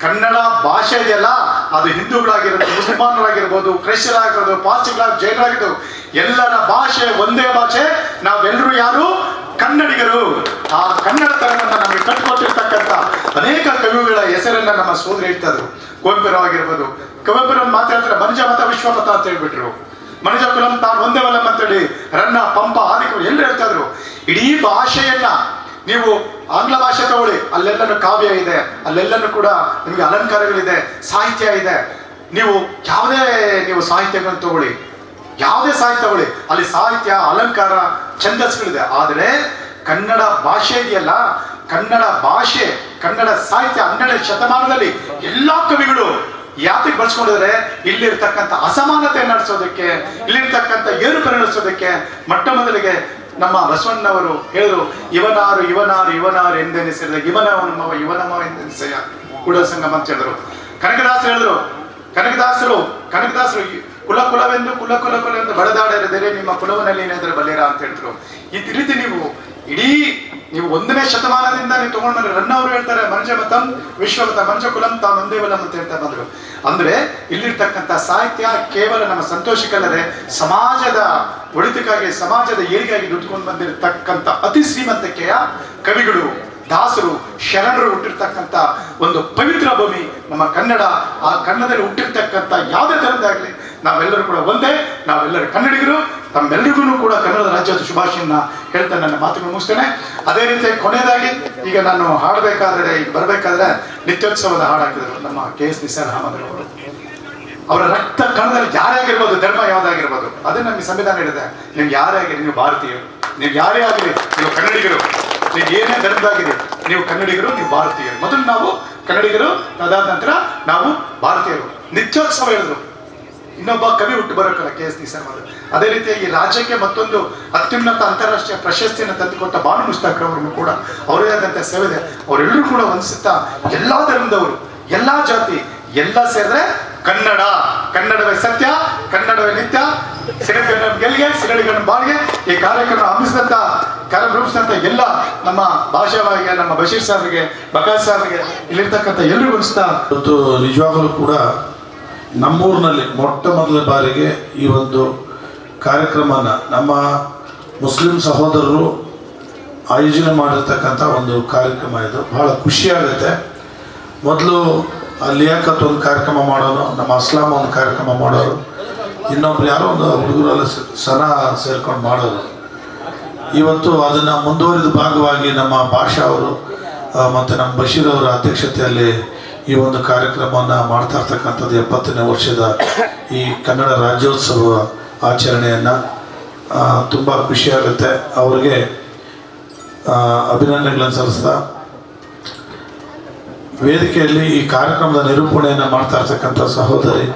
ಕನ್ನಡ ಭಾಷೆ ಇದೆಯಲ್ಲ, ಅದು ಹಿಂದೂಗಳಾಗಿರ್ಬೋದು, ಮುಸಲ್ಮಾನರಾಗಿರ್ಬೋದು, ಕ್ರೈಸ್ತರಾಗಿರ್ಬೋದು, ಪಾರ್ಸಿಗಳಾಗಿ, ಜೈನರಾಗಿರ್ಬೋದು, ಎಲ್ಲರ ಭಾಷೆ ಒಂದೇ ಭಾಷೆ. ನಾವೆಲ್ಲರೂ ಯಾರು? ಕನ್ನಡಿಗರು. ಆ ಕನ್ನಡತನವನ್ನ ನಮಗೆ ಕಟ್ಟಿಕೊಟ್ಟಿರ್ತಕ್ಕಂಥ ಅನೇಕ ಕವಿಗಳ ಹೆಸರನ್ನ ನಮ್ಮ ಸೋದರಿ ಹೇಳ್ತಾ ಇದ್ರು. ಕುವೆಂಪುರವಾಗಿರ್ಬೋದು, ಕುವೆಂಪುರನ್ನು ಮಾತಾಡ್ತಾರೆ ಮನುಜ ಮತ ವಿಶ್ವಮತ ಅಂತ ಹೇಳ್ಬಿಟ್ರು. ಮನುಜ ಕುಲಂ ತಾನು ಒಂದೇ ವಲಂ ಅಂತೇಳಿ ರನ್ನ, ಪಂಪ, ಆದಿಕವಿ ಎಲ್ಲ ಹೇಳ್ತಾ ಇದ್ರು. ಇಡೀ ಭಾಷೆಯನ್ನ ನೀವು ಆಂಗ್ಲ ಭಾಷೆ ತಗೊಳ್ಳಿ, ಅಲ್ಲೆಲ್ಲನೂ ಕಾವ್ಯ ಇದೆ, ಅಲ್ಲೆಲ್ಲನೂ ಕೂಡ ನಿಮಗೆ ಅಲಂಕಾರಗಳಿದೆ, ಸಾಹಿತ್ಯ ಇದೆ. ನೀವು ಸಾಹಿತ್ಯಗಳನ್ನು ತಗೊಳ್ಳಿ, ಯಾವುದೇ ಸಾಹಿತ್ಯ ತಗೊಳ್ಳಿ, ಅಲ್ಲಿ ಸಾಹಿತ್ಯ, ಅಲಂಕಾರ, ಛಂದಸ್ಗಳಿದೆ. ಆದರೆ ಕನ್ನಡ ಭಾಷೆ ಇದೆಯಲ್ಲ, ಕನ್ನಡ ಭಾಷೆ, ಕನ್ನಡ ಸಾಹಿತ್ಯ 12ನೇ ಶತಮಾನದಲ್ಲಿ ಎಲ್ಲಾ ಕವಿಗಳು ಯಾತಿಗೆ ಬಳಸ್ಕೊಂಡಿದ್ರೆ ಇಲ್ಲಿರ್ತಕ್ಕಂಥ ಅಸಮಾನತೆ ನಡೆಸೋದಕ್ಕೆ, ಇಲ್ಲಿರ್ತಕ್ಕಂಥ ಏರುಪೇರು ನಡೆಸೋದಕ್ಕೆ. ಮೊಟ್ಟ ಮೊದಲಿಗೆ ನಮ್ಮ ಬಸವಣ್ಣವರು ಹೇಳಿದ್ರು, ಇವನಾರು ಎಂದೆನಿಸಿದ ಇವನಮ್ಮ ಎಂದೆನಿಸೆಯ ಕೂಡ ಸಂಗಮ ಅಂತ ಹೇಳಿದ್ರು. ಕನಕದಾಸರು ಹೇಳಿದ್ರು, ಕನಕದಾಸರು ಕುಲವೆಂದು ಬಡದಾಡರಿದರೆ ನಿಮ್ಮ ಕುಲವನಲ್ಲಿ ಏನಾದ್ರೆ ಬಲ್ಲೇರ ಅಂತ ಹೇಳಿದ್ರು. ಈ ರೀತಿ ನೀವು 1ನೇ ಶತಮಾನದಿಂದ ನೀವು ತಗೊಂಡ್ಬಂದ್ರೆ ರನ್ನವರು ಹೇಳ್ತಾರೆ ಮನುಜ ಮತಂ ವಿಶ್ವಮತ ಮನುಜ ಕುಲಂ ತಾನು ಒಂದೇ ವಲಂ ಅಂತ ಹೇಳ್ತಾ ಬಂದ್ರು. ಅಂದ್ರೆ ಇಲ್ಲಿರ್ತಕ್ಕಂಥ ಸಾಹಿತ್ಯ ಕೇವಲ ನಮ್ಮ ಸಂತೋಷಕ್ಕಲ್ಲದೆ ಸಮಾಜದ ಒಳಿತಕ್ಕಾಗಿ, ಸಮಾಜದ ಏಳಿಗೆಯಾಗಿ ದುಡ್ಕೊಂಡು ಬಂದಿರತಕ್ಕಂಥ ಅತಿ ಶ್ರೀಮಂತಿಕೆಯ ಕವಿಗಳು, ದಾಸರು, ಶರಣರು ಹುಟ್ಟಿರ್ತಕ್ಕಂಥ ಒಂದು ಪವಿತ್ರ ಭೂಮಿ ನಮ್ಮ ಕನ್ನಡ. ಆ ಕನ್ನಡದಲ್ಲಿ ಹುಟ್ಟಿರ್ತಕ್ಕಂಥ ಯಾವುದೇ ತರದಾಗಲಿ ನಾವೆಲ್ಲರೂ ಕೂಡ ಒಂದೇ, ನಾವೆಲ್ಲರೂ ಕನ್ನಡಿಗರು. ತಮ್ಮೆಲ್ಲರಿಗೂ ಕೂಡ ಕನ್ನಡ ರಾಜ್ಯೋತ್ಸವ ಶುಭಾಶಯನ್ನ ಹೇಳ್ತಾ ನನ್ನ ಮಾತುಗಳು ಮುಗಿಸ್ತೇನೆ. ಅದೇ ರೀತಿ ಕೊನೆಯದಾಗಿ ಈಗ ನಾನು ಹಾಡಬೇಕಾದ್ರೆ, ಈಗ ಬರಬೇಕಾದ್ರೆ ನಿತ್ಯೋತ್ಸವದ ಹಾಡು ಹಾಕಿದರು ನಮ್ಮ KS ನಿಸಾರ್ ಅಹಮದ್ ಅವರು. ಅವರ ರಕ್ತ ಕಣದಲ್ಲಿ ಯಾರೇ ಆಗಿರ್ಬೋದು, ಧರ್ಮ ಯಾವುದಾಗಿರ್ಬೋದು, ಅದನ್ನ ನಮಗೆ ಸಂವಿಧಾನ ಹೇಳಿದೆ. ನೀವು ಯಾರೇ ಆಗಿರಿ, ನೀವು ಭಾರತೀಯರು. ನೀವು ಯಾರೇ ಆಗಿರಿ, ನೀವು ಕನ್ನಡಿಗರು. ನೀವು ಏನೇ ಧರ್ಮದಾಗಿರಿ, ನೀವು ಕನ್ನಡಿಗರು, ನೀವು ಭಾರತೀಯರು. ಮೊದಲು ನಾವು ಕನ್ನಡಿಗರು, ಅದಾದ ನಂತರ ನಾವು ಭಾರತೀಯರು. ನಿತ್ಯೋತ್ಸವ ಹೇಳಿದ್ರು. ಇನ್ನೊಬ್ಬ ಕವಿ ಹುಟ್ಟು ಬರೋಕ್ಕಲ್ಲ KS ನಿಸಾರ್ ಅಹಮದ್. ಅದೇ ರೀತಿ ಈ ರಾಜ್ಯಕ್ಕೆ ಮತ್ತೊಂದು ಅತ್ಯುನ್ನತ ಅಂತಾರಾಷ್ಟ್ರೀಯ ಪ್ರಶಸ್ತಿಯನ್ನು ತಂದುಕೊಟ್ಟ ಬಾನು ಮುಷ್ತಾಕ್ ಅವರನ್ನು ಕೂಡ ಅವರೇ ಆದಂಥ ಸೇವೆ ಇದೆ. ಅವರೆಲ್ಲರೂ ಕೂಡ ವಂದಿಸುತ್ತಾ ಎಲ್ಲಾ ಧರ್ಮದವರು, ಎಲ್ಲಾ ಜಾತಿ ಎಲ್ಲ ಸೇರಿದ್ರೆ ಕನ್ನಡ, ಕನ್ನಡವೇ ಸತ್ಯ, ಕನ್ನಡವೇ ನಿತ್ಯ, ಸಿರಿಗಣ್ಣ ಗೆಲ್ಗೆ, ಸಿರಿಗಣ್ಣ ಬಾಳ್ಗೆ. ಈ ಕಾರ್ಯಕ್ರಮ ರೂಪಿಸಿದಂತ ಎಲ್ಲ ನಮ್ಮ ಭಾಷಾವಾಗೆ, ನಮ್ಮ ಬಶೀರ್ ಸಾಹೇಬ್ಗೆ, ಬಕಾಸ್ ಸಾಹೇಬ್ಗೆ, ಇಲ್ಲಿರ್ತಕ್ಕಂಥ ಎಲ್ಲರಿಗೂ ವಂದಿಸ್ತಾ ಇವತ್ತು ನಿಜವಾಗಲೂ ಕೂಡ ನಮ್ಮೂರಿನಲ್ಲಿ ಮೊಟ್ಟ ಮೊದಲ ಬಾರಿಗೆ ಈ ಒಂದು ಕಾರ್ಯಕ್ರಮನ ನಮ್ಮ ಮುಸ್ಲಿಂ ಸಹೋದರರು ಆಯೋಜನೆ ಮಾಡಿರ್ತಕ್ಕಂಥ ಒಂದು ಕಾರ್ಯಕ್ರಮ. ಇದು ಬಹಳ ಖುಷಿಯಾಗುತ್ತೆ. ಮೊದಲು ಲಿಯಾಕತ್ ಒಂದು ಕಾರ್ಯಕ್ರಮ ಮಾಡೋರು, ನಮ್ಮ ಅಸ್ಲಾಂ ಒಂದು ಕಾರ್ಯಕ್ರಮ ಮಾಡೋರು, ಇನ್ನೊಬ್ರು ಯಾರೋ ಒಂದು ಹುಡುಗರೆಲ್ಲ ಸನಾ ಸೇರ್ಕೊಂಡು ಮಾಡೋರು. ಇವತ್ತು ಅದನ್ನು ಮುಂದುವರಿದ ಭಾಗವಾಗಿ ನಮ್ಮ ಭಾಷಾ ಅವರು ಮತ್ತು ನಮ್ಮ ಬಶೀರ್ ಅವರ ಅಧ್ಯಕ್ಷತೆಯಲ್ಲಿ ಈ ಒಂದು ಕಾರ್ಯಕ್ರಮವನ್ನು ಮಾಡ್ತಾ ಇರ್ತಕ್ಕಂಥದ್ದು 70ನೇ ವರ್ಷದ ಈ ಕನ್ನಡ ರಾಜ್ಯೋತ್ಸವ ಆಚರಣೆಯನ್ನು ತುಂಬ ಖುಷಿಯಾಗುತ್ತೆ. ಅವರಿಗೆ ಅಭಿನಂದನೆಗಳನ್ನು ಸಲ್ಲಿಸ್ತಾ, ವೇದಿಕೆಯಲ್ಲಿ ಈ ಕಾರ್ಯಕ್ರಮದ ನಿರೂಪಣೆಯನ್ನು ಮಾಡ್ತಾ ಇರ್ತಕ್ಕಂಥ ಸಹೋದರಿ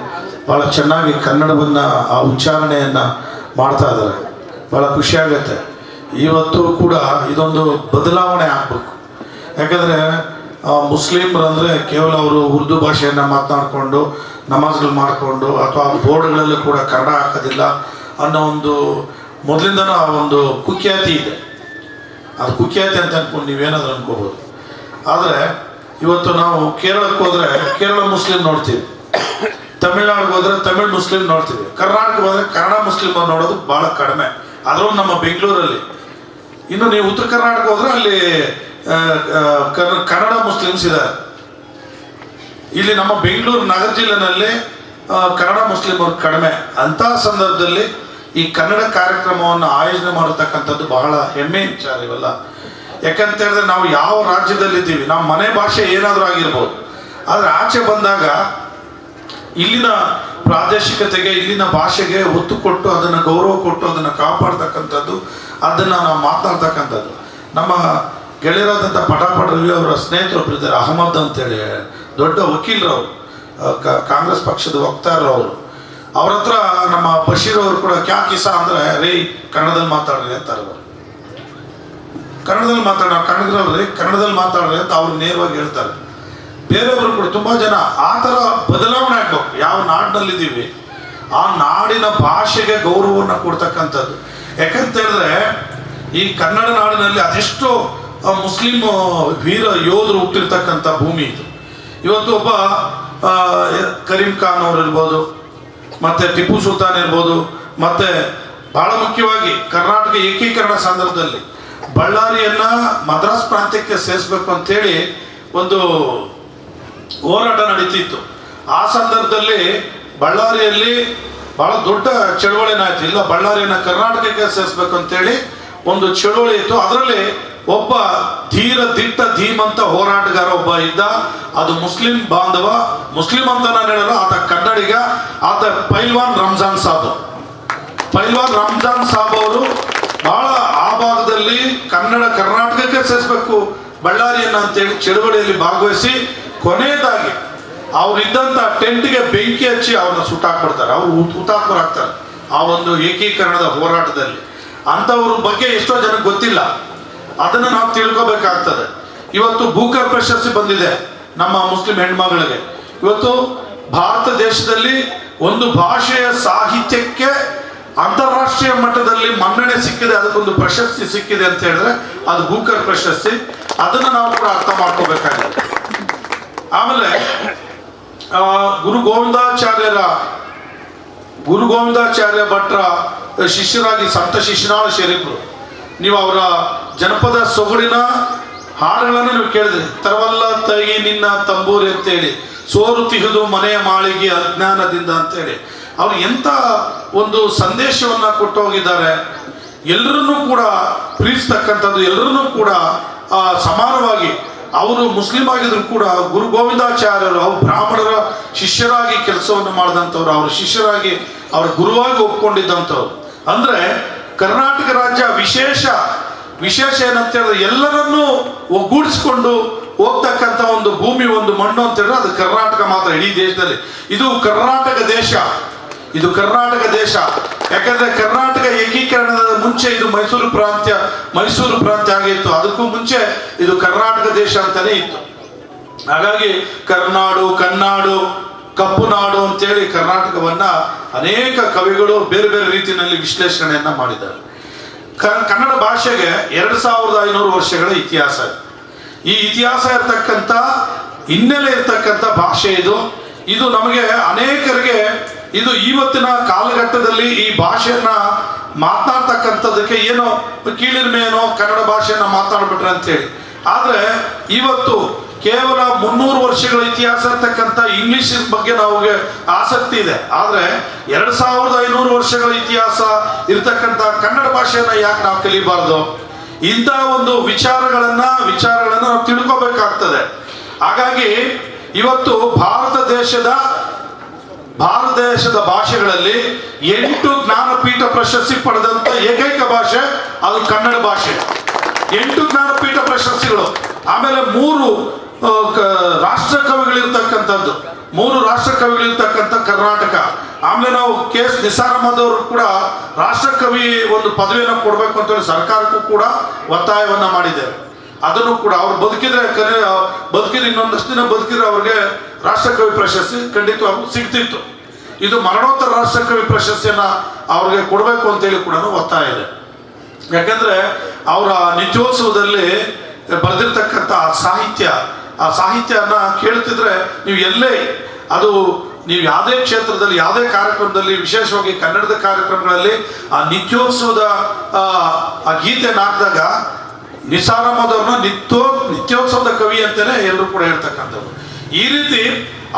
ಭಾಳ ಚೆನ್ನಾಗಿ ಕನ್ನಡವನ್ನು ಆ ಉಚ್ಚಾರಣೆಯನ್ನು ಮಾಡ್ತಾ ಇದ್ದಾರೆ. ಭಾಳ ಖುಷಿಯಾಗುತ್ತೆ. ಇವತ್ತು ಕೂಡ ಇದೊಂದು ಬದಲಾವಣೆ ಆಗಬೇಕು. ಯಾಕಂದರೆ ಮುಸ್ಲಿಮರು ಅಂದರೆ ಕೇವಲ ಅವರು ಉರ್ದು ಭಾಷೆಯನ್ನು ಮಾತನಾಡಿಕೊಂಡು ನಮಾಜ್ಗಳು ಮಾಡಿಕೊಂಡು ಅಥವಾ ಬೋರ್ಡ್ಗಳಲ್ಲೂ ಕೂಡ ಕನ್ನಡ ಹಾಕೋದಿಲ್ಲ ಅನ್ನೋ ಒಂದು ಮೊದಲಿಂದನೂ ಆ ಒಂದು ಕುಖ್ಯಾತಿ ಇದೆ. ಅದು ಕುಖ್ಯಾತಿ ಅಂತ ಅಂದ್ಕೊಂಡು ನೀವೇನಾದರೂ ಅನ್ಕೋಬೋದು. ಆದರೆ ಇವತ್ತು ನಾವು ಕೇರಳಕ್ಕೆ ಹೋದರೆ ಕೇರಳ ಮುಸ್ಲಿಂ ನೋಡ್ತೀವಿ, ತಮಿಳ್ನಾಡಿಗೆ ಹೋದರೆ ತಮಿಳ್ ಮುಸ್ಲಿಂ ನೋಡ್ತೀವಿ, ಕರ್ನಾಟಕಕ್ಕೆ ಹೋದರೆ ಕನ್ನಡ ಮುಸ್ಲಿಮರು ನೋಡೋದು ಭಾಳ ಕಡಿಮೆ. ಅದರಲ್ಲೂ ನಮ್ಮ ಬೆಂಗಳೂರಲ್ಲಿ. ಇನ್ನು ನೀವು ಉತ್ತರ ಕರ್ನಾಟಕ ಹೋದರೆ ಅಲ್ಲಿ ಕನ್ನಡ ಮುಸ್ಲಿಮ್ಸ್ ಇದ್ದಾರೆ. ಇಲ್ಲಿ ನಮ್ಮ ಬೆಂಗಳೂರು ನಗರ ಜಿಲ್ಲೆನಲ್ಲಿ ಕನ್ನಡ ಮುಸ್ಲಿಮರು ಕಡಿಮೆ. ಅಂತಹ ಸಂದರ್ಭದಲ್ಲಿ ಈ ಕನ್ನಡ ಕಾರ್ಯಕ್ರಮವನ್ನು ಆಯೋಜನೆ ಮಾಡತಕ್ಕಂಥದ್ದು ಬಹಳ ಹೆಮ್ಮೆ ವಿಚಾರ ಇವೆಲ್ಲ. ಯಾಕಂತ ಹೇಳಿದ್ರೆ ನಾವು ಯಾವ ರಾಜ್ಯದಲ್ಲಿದ್ದೀವಿ, ನಮ್ಮ ಮನೆ ಭಾಷೆ ಏನಾದರೂ ಆಗಿರ್ಬೋದು, ಆದರೆ ಆಚೆ ಬಂದಾಗ ಇಲ್ಲಿನ ಪ್ರಾದೇಶಿಕತೆಗೆ, ಇಲ್ಲಿನ ಭಾಷೆಗೆ ಒತ್ತು ಕೊಟ್ಟು ಅದನ್ನು ಗೌರವ ಕೊಟ್ಟು ಅದನ್ನು ಕಾಪಾಡ್ತಕ್ಕಂಥದ್ದು, ಅದನ್ನು ನಾವು ಮಾತನಾಡ್ತಕ್ಕಂಥದ್ದು. ನಮ್ಮ ಗೆಳೆಯರಾದಂಥ ಪಟಾಪಟ ರವಿ ಅವರ ಸ್ನೇಹಿತರು ಒಬ್ಬರು ಇದ್ದಾರೆ, ಅಹಮದ್ ಅಂತೇಳಿ, ದೊಡ್ಡ ವಕೀಲರವರು, ಕಾಂಗ್ರೆಸ್ ಪಕ್ಷದ ವಕ್ತಾರರು. ಅವ್ರ ಹತ್ರ ನಮ್ಮ ಬಶೀರ್ ಅವರು ಕೂಡ ಕ್ಯಾ ಕಿಸಾ ಅಂದರೆ ರೇ ಕನ್ನಡದಲ್ಲಿ ಮಾತಾಡ್ರಿ ಅಂತಾರೆ. ಅವರು ಕನ್ನಡದಲ್ಲಿ ಕನ್ನಡದಲ್ಲಿ ಮಾತಾಡ್ರಿ ಅಂತ ಅವ್ರು ನೇರವಾಗಿ ಹೇಳ್ತಾರೆ. ಬೇರೆಯವರು ಕೂಡ ತುಂಬ ಜನ ಆ ಥರ ಬದಲಾವಣೆ ಆಗ್ಬೇಕು. ಯಾವ ನಾಡಿನಲ್ಲಿದ್ದೀವಿ ಆ ನಾಡಿನ ಭಾಷೆಗೆ ಗೌರವವನ್ನು ಕೊಡ್ತಕ್ಕಂಥದ್ದು. ಯಾಕಂತ ಹೇಳಿದ್ರೆ ಈ ಕನ್ನಡ ನಾಡಿನಲ್ಲಿ ಅದೆಷ್ಟೋ ಮುಸ್ಲಿಂ ವೀರ ಯೋಧರು ಹುಟ್ಟಿರ್ತಕ್ಕಂಥ ಭೂಮಿ ಇದು. ಇವತ್ತು ಒಬ್ಬ ಕರೀಂ ಖಾನ್ ಅವರು ಇರ್ಬೋದು, ಮತ್ತು ಟಿಪ್ಪು ಸುಲ್ತಾನ್ ಇರ್ಬೋದು, ಮತ್ತು ಭಾಳ ಮುಖ್ಯವಾಗಿ ಕರ್ನಾಟಕ ಏಕೀಕರಣ ಸಂದರ್ಭದಲ್ಲಿ ಬಳ್ಳಾರಿಯನ್ನು ಮದ್ರಾಸ್ ಪ್ರಾಂತ್ಯಕ್ಕೆ ಸೇರಿಸ್ಬೇಕು ಅಂತೇಳಿ ಒಂದು ಹೋರಾಟ ನಡೀತಿತ್ತು. ಆ ಸಂದರ್ಭದಲ್ಲಿ ಬಳ್ಳಾರಿಯಲ್ಲಿ ಭಾಳ ದೊಡ್ಡ ಚಳವಳಿನಾಯ್ತು. ಇಲ್ಲ, ಬಳ್ಳಾರಿಯನ್ನು ಕರ್ನಾಟಕಕ್ಕೆ ಸೇರಿಸ್ಬೇಕು ಅಂತೇಳಿ ಒಂದು ಚಳವಳಿ ಇತ್ತು. ಅದರಲ್ಲಿ ಒಬ್ಬ ಧೀಮಂತ ಹೋರಾಟಗಾರ ಒಬ್ಬ ಇದ್ದ. ಅದು ಮುಸ್ಲಿಂ ಬಾಂಧವ, ಮುಸ್ಲಿಂ ಅಂತ ನಾನು ಹೇಳಲ್ಲ, ಆತ ಕನ್ನಡಿಗ, ಆತ ಪೈಲ್ವಾನ್ ರಂಜಾನ್ ಸಾಬ್ ಅವರು ಬಹಳ ಆ ಭಾಗದಲ್ಲಿ ಕರ್ನಾಟಕಕ್ಕೆ ಸೇರಿಸ್ಬೇಕು ಬಳ್ಳಾರಿಯನ್ನ ಅಂತೇಳಿ ಚಳವಳಿಯಲ್ಲಿ ಭಾಗವಹಿಸಿ ಕೊನೆಯದಾಗಿ ಅವ್ರಿದ್ದಂಥ ಟೆಂಟ್ಗೆ ಬೆಂಕಿ ಹಚ್ಚಿ ಅವ್ರನ್ನ ಸುಟ್ಟಾಕ್ಬಿಡ್ತಾರೆ. ಅವರು ಹುತಾತ್ಮರಾಗ್ತಾರೆ ಆ ಒಂದು ಏಕೀಕರಣದ ಹೋರಾಟದಲ್ಲಿ. ಅಂಥವ್ರ ಬಗ್ಗೆ ಎಷ್ಟೋ ಜನಕ್ಕೆ ಗೊತ್ತಿಲ್ಲ, ಅದನ್ನು ನಾವು ತಿಳ್ಕೊಬೇಕಾಗ್ತದೆ. ಇವತ್ತು ಬೂಕರ್ ಪ್ರಶಸ್ತಿ ಬಂದಿದೆ ನಮ್ಮ ಮುಸ್ಲಿಂ ಹೆಣ್ಮಗಳಿಗೆ. ಇವತ್ತು ಭಾರತ ದೇಶದಲ್ಲಿ ಒಂದು ಭಾಷೆಯ ಸಾಹಿತ್ಯಕ್ಕೆ ಅಂತಾರಾಷ್ಟ್ರೀಯ ಮಟ್ಟದಲ್ಲಿ ಮನ್ನಣೆ ಸಿಕ್ಕಿದೆ, ಅದಕ್ಕೊಂದು ಪ್ರಶಸ್ತಿ ಸಿಕ್ಕಿದೆ ಅಂತ ಹೇಳಿದ್ರೆ ಅದು ಬೂಕರ್ ಪ್ರಶಸ್ತಿ. ಅದನ್ನು ನಾವು ಕೂಡ ಅರ್ಥ ಮಾಡ್ಕೋಬೇಕಾಗಿದೆ. ಆಮೇಲೆ ಗುರು ಗೋವಿಂದಾಚಾರ್ಯ ಭಟ್ರ ಶಿಷ್ಯರಾಗಿ ಸಂತ ಶಿಶುನಾಳ ಶರೀಫರು, ನೀವು ಅವರ ಜನಪದ ಸೊಗಡಿನ ಹಾಡುಗಳನ್ನು ನೀವು ಕೇಳಿದ್ರಿ. ತರವಲ್ಲ ತಗಿ ನಿನ್ನ ತಂಬೂರಿ ಅಂತೇಳಿ, ಸೋರು ತಿಹುದು ಮನೆಯ ಮಾಳಿಗೆ ಅಜ್ಞಾನದಿಂದ ಅಂತೇಳಿ ಅವ್ರು ಎಂಥ ಒಂದು ಸಂದೇಶವನ್ನು ಕೊಟ್ಟು ಹೋಗಿದ್ದಾರೆ. ಎಲ್ಲರನ್ನೂ ಕೂಡ ಪ್ರೀತಿಸ್ತಕ್ಕಂಥದ್ದು, ಎಲ್ಲರನ್ನೂ ಕೂಡ ಸಮಾನವಾಗಿ, ಅವರು ಮುಸ್ಲಿಂ ಆಗಿದ್ರು ಕೂಡ ಗುರು ಗೋವಿಂದಾಚಾರ್ಯರು ಅವ್ರು ಬ್ರಾಹ್ಮಣರ ಶಿಷ್ಯರಾಗಿ ಕೆಲಸವನ್ನು ಮಾಡಿದಂಥವ್ರು, ಅವ್ರ ಶಿಷ್ಯರಾಗಿ ಅವ್ರ ಗುರುವಾಗಿ ಒಪ್ಕೊಂಡಿದ್ದಂಥವ್ರು. ಅಂದರೆ ಕರ್ನಾಟಕ ರಾಜ್ಯ ವಿಶೇಷ ಏನಂತ ಹೇಳಿದ್ರೆ ಎಲ್ಲರನ್ನೂ ಒಗ್ಗೂಡಿಸ್ಕೊಂಡು ಹೋಗ್ತಕ್ಕಂಥ ಒಂದು ಭೂಮಿ, ಒಂದು ಮಣ್ಣು ಅಂತ ಹೇಳಿದ್ರೆ ಅದು ಕರ್ನಾಟಕ ಮಾತ್ರ. ಇಡೀ ದೇಶದಲ್ಲಿ ಇದು ಕರ್ನಾಟಕ ದೇಶ. ಯಾಕಂದ್ರೆ ಕರ್ನಾಟಕ ಏಕೀಕರಣದ ಮುಂಚೆ ಇದು ಮೈಸೂರು ಪ್ರಾಂತ್ಯ ಆಗಿತ್ತು. ಅದಕ್ಕೂ ಮುಂಚೆ ಇದು ಕರ್ನಾಟಕ ದೇಶ ಅಂತಾನೆ ಇತ್ತು. ಹಾಗಾಗಿ ಕನ್ನಾಡು ಕಪ್ಪು ನಾಡು ಅಂತೇಳಿ ಕರ್ನಾಟಕವನ್ನ ಅನೇಕ ಕವಿಗಳು ಬೇರೆ ಬೇರೆ ರೀತಿಯಲ್ಲಿ ವಿಶ್ಲೇಷಣೆಯನ್ನ ಮಾಡಿದ್ದಾರೆ. ಕನ್ನಡ ಭಾಷೆಗೆ 2500 ವರ್ಷಗಳ ಇತಿಹಾಸ. ಈ ಇತಿಹಾಸ ಇರ್ತಕ್ಕಂಥ ಹಿನ್ನೆಲೆ ಇರ್ತಕ್ಕಂಥ ಭಾಷೆ ಇದು ನಮಗೆ ಅನೇಕರಿಗೆ ಇದು ಇವತ್ತಿನ ಕಾಲಘಟ್ಟದಲ್ಲಿ ಈ ಭಾಷೆಯನ್ನ ಮಾತನಾಡ್ತಕ್ಕಂಥದ್ದಕ್ಕೆ ಏನೋ ಕೀಳಿರ್ಮೇನೋ ಕನ್ನಡ ಭಾಷೆಯನ್ನ ಮಾತನಾಡ್ಬಿಟ್ರೆ ಅಂತೇಳಿ. ಆದರೆ ಇವತ್ತು ಕೇವಲ 300 ವರ್ಷಗಳ ಇತಿಹಾಸ ಇರ್ತಕ್ಕಂಥ ಇಂಗ್ಲಿಷ್ ಬಗ್ಗೆ ನಮಗೆ ಆಸಕ್ತಿ ಇದೆ. ಆದರೆ 2500 ವರ್ಷಗಳ ಇತಿಹಾಸ ಇರ್ತಕ್ಕಂಥ ಕನ್ನಡ ಭಾಷೆಯನ್ನ ಯಾಕೆ ನಾವು ಕಲಿಬಾರ್ದು? ಇಂಥ ಒಂದು ವಿಚಾರಗಳನ್ನ ನಾವು ತಿಳ್ಕೋಬೇಕಾಗ್ತದೆ. ಹಾಗಾಗಿ ಇವತ್ತು ಭಾರತ ದೇಶದ ಭಾಷೆಗಳಲ್ಲಿ 8 ಜ್ಞಾನಪೀಠ ಪ್ರಶಸ್ತಿ ಪಡೆದಂತ ಏಕೈಕ ಭಾಷೆ ಅದು ಕನ್ನಡ ಭಾಷೆ. 8 ಜ್ಞಾನಪೀಠ ಪ್ರಶಸ್ತಿಗಳು. ಆಮೇಲೆ 3 ರಾಷ್ಟ್ರ ಕವಿಗಳಿರ್ತಕ್ಕಂಥ ಕರ್ನಾಟಕ. ಆಮೇಲೆ ನಾವು KS ನಿಸಾರ್ ಅಹಮದ್ ಅವರು ಕೂಡ ರಾಷ್ಟ್ರಕವಿ ಒಂದು ಪದವಿಯನ್ನು ಕೊಡಬೇಕು ಅಂತೇಳಿ ಸರ್ಕಾರಕ್ಕೂ ಕೂಡ ಒತ್ತಾಯವನ್ನ ಮಾಡಿದ್ದೇವೆ. ಅದನ್ನು ಕೂಡ ಅವ್ರು ಬದುಕಿದ್ರೆ ಇನ್ನೊಂದಷ್ಟು ದಿನ ಬದುಕಿದ್ರೆ ಅವ್ರಿಗೆ ರಾಷ್ಟ್ರಕವಿ ಪ್ರಶಸ್ತಿ ಖಂಡಿತವಾಗೂ ಸಿಗ್ತಿತ್ತು. ಇದು ಮರಣೋತ್ತರ ರಾಷ್ಟ್ರಕವಿ ಪ್ರಶಸ್ತಿಯನ್ನ ಅವ್ರಿಗೆ ಕೊಡಬೇಕು ಅಂತೇಳಿ ಕೂಡ ಒತ್ತಾಯ ಇದೆ. ಯಾಕಂದ್ರೆ ಅವರ ನಿತ್ಯೋತ್ಸವದಲ್ಲಿ ಬರೆದಿರ್ತಕ್ಕಂಥ ಆ ಸಾಹಿತ್ಯನ ಕೇಳ್ತಿದ್ರೆ ನೀವು ಯಾವುದೇ ಕ್ಷೇತ್ರದಲ್ಲಿ ಯಾವುದೇ ಕಾರ್ಯಕ್ರಮದಲ್ಲಿ, ವಿಶೇಷವಾಗಿ ಕನ್ನಡದ ಕಾರ್ಯಕ್ರಮಗಳಲ್ಲಿ ಆ ನಿತ್ಯೋತ್ಸವದ ಆ ಗೀತೆಯನ್ನು ಹಾಕಿದಾಗ ನಿಸಾರ್ ಅಹಮದ್ ಅವ್ರನ್ನ ನಿತ್ಯೋತ್ಸವದ ಕವಿ ಅಂತಾನೆ ಎಲ್ಲರೂ ಕೂಡ ಹೇಳ್ತಕ್ಕಂಥದ್ದು. ಈ ರೀತಿ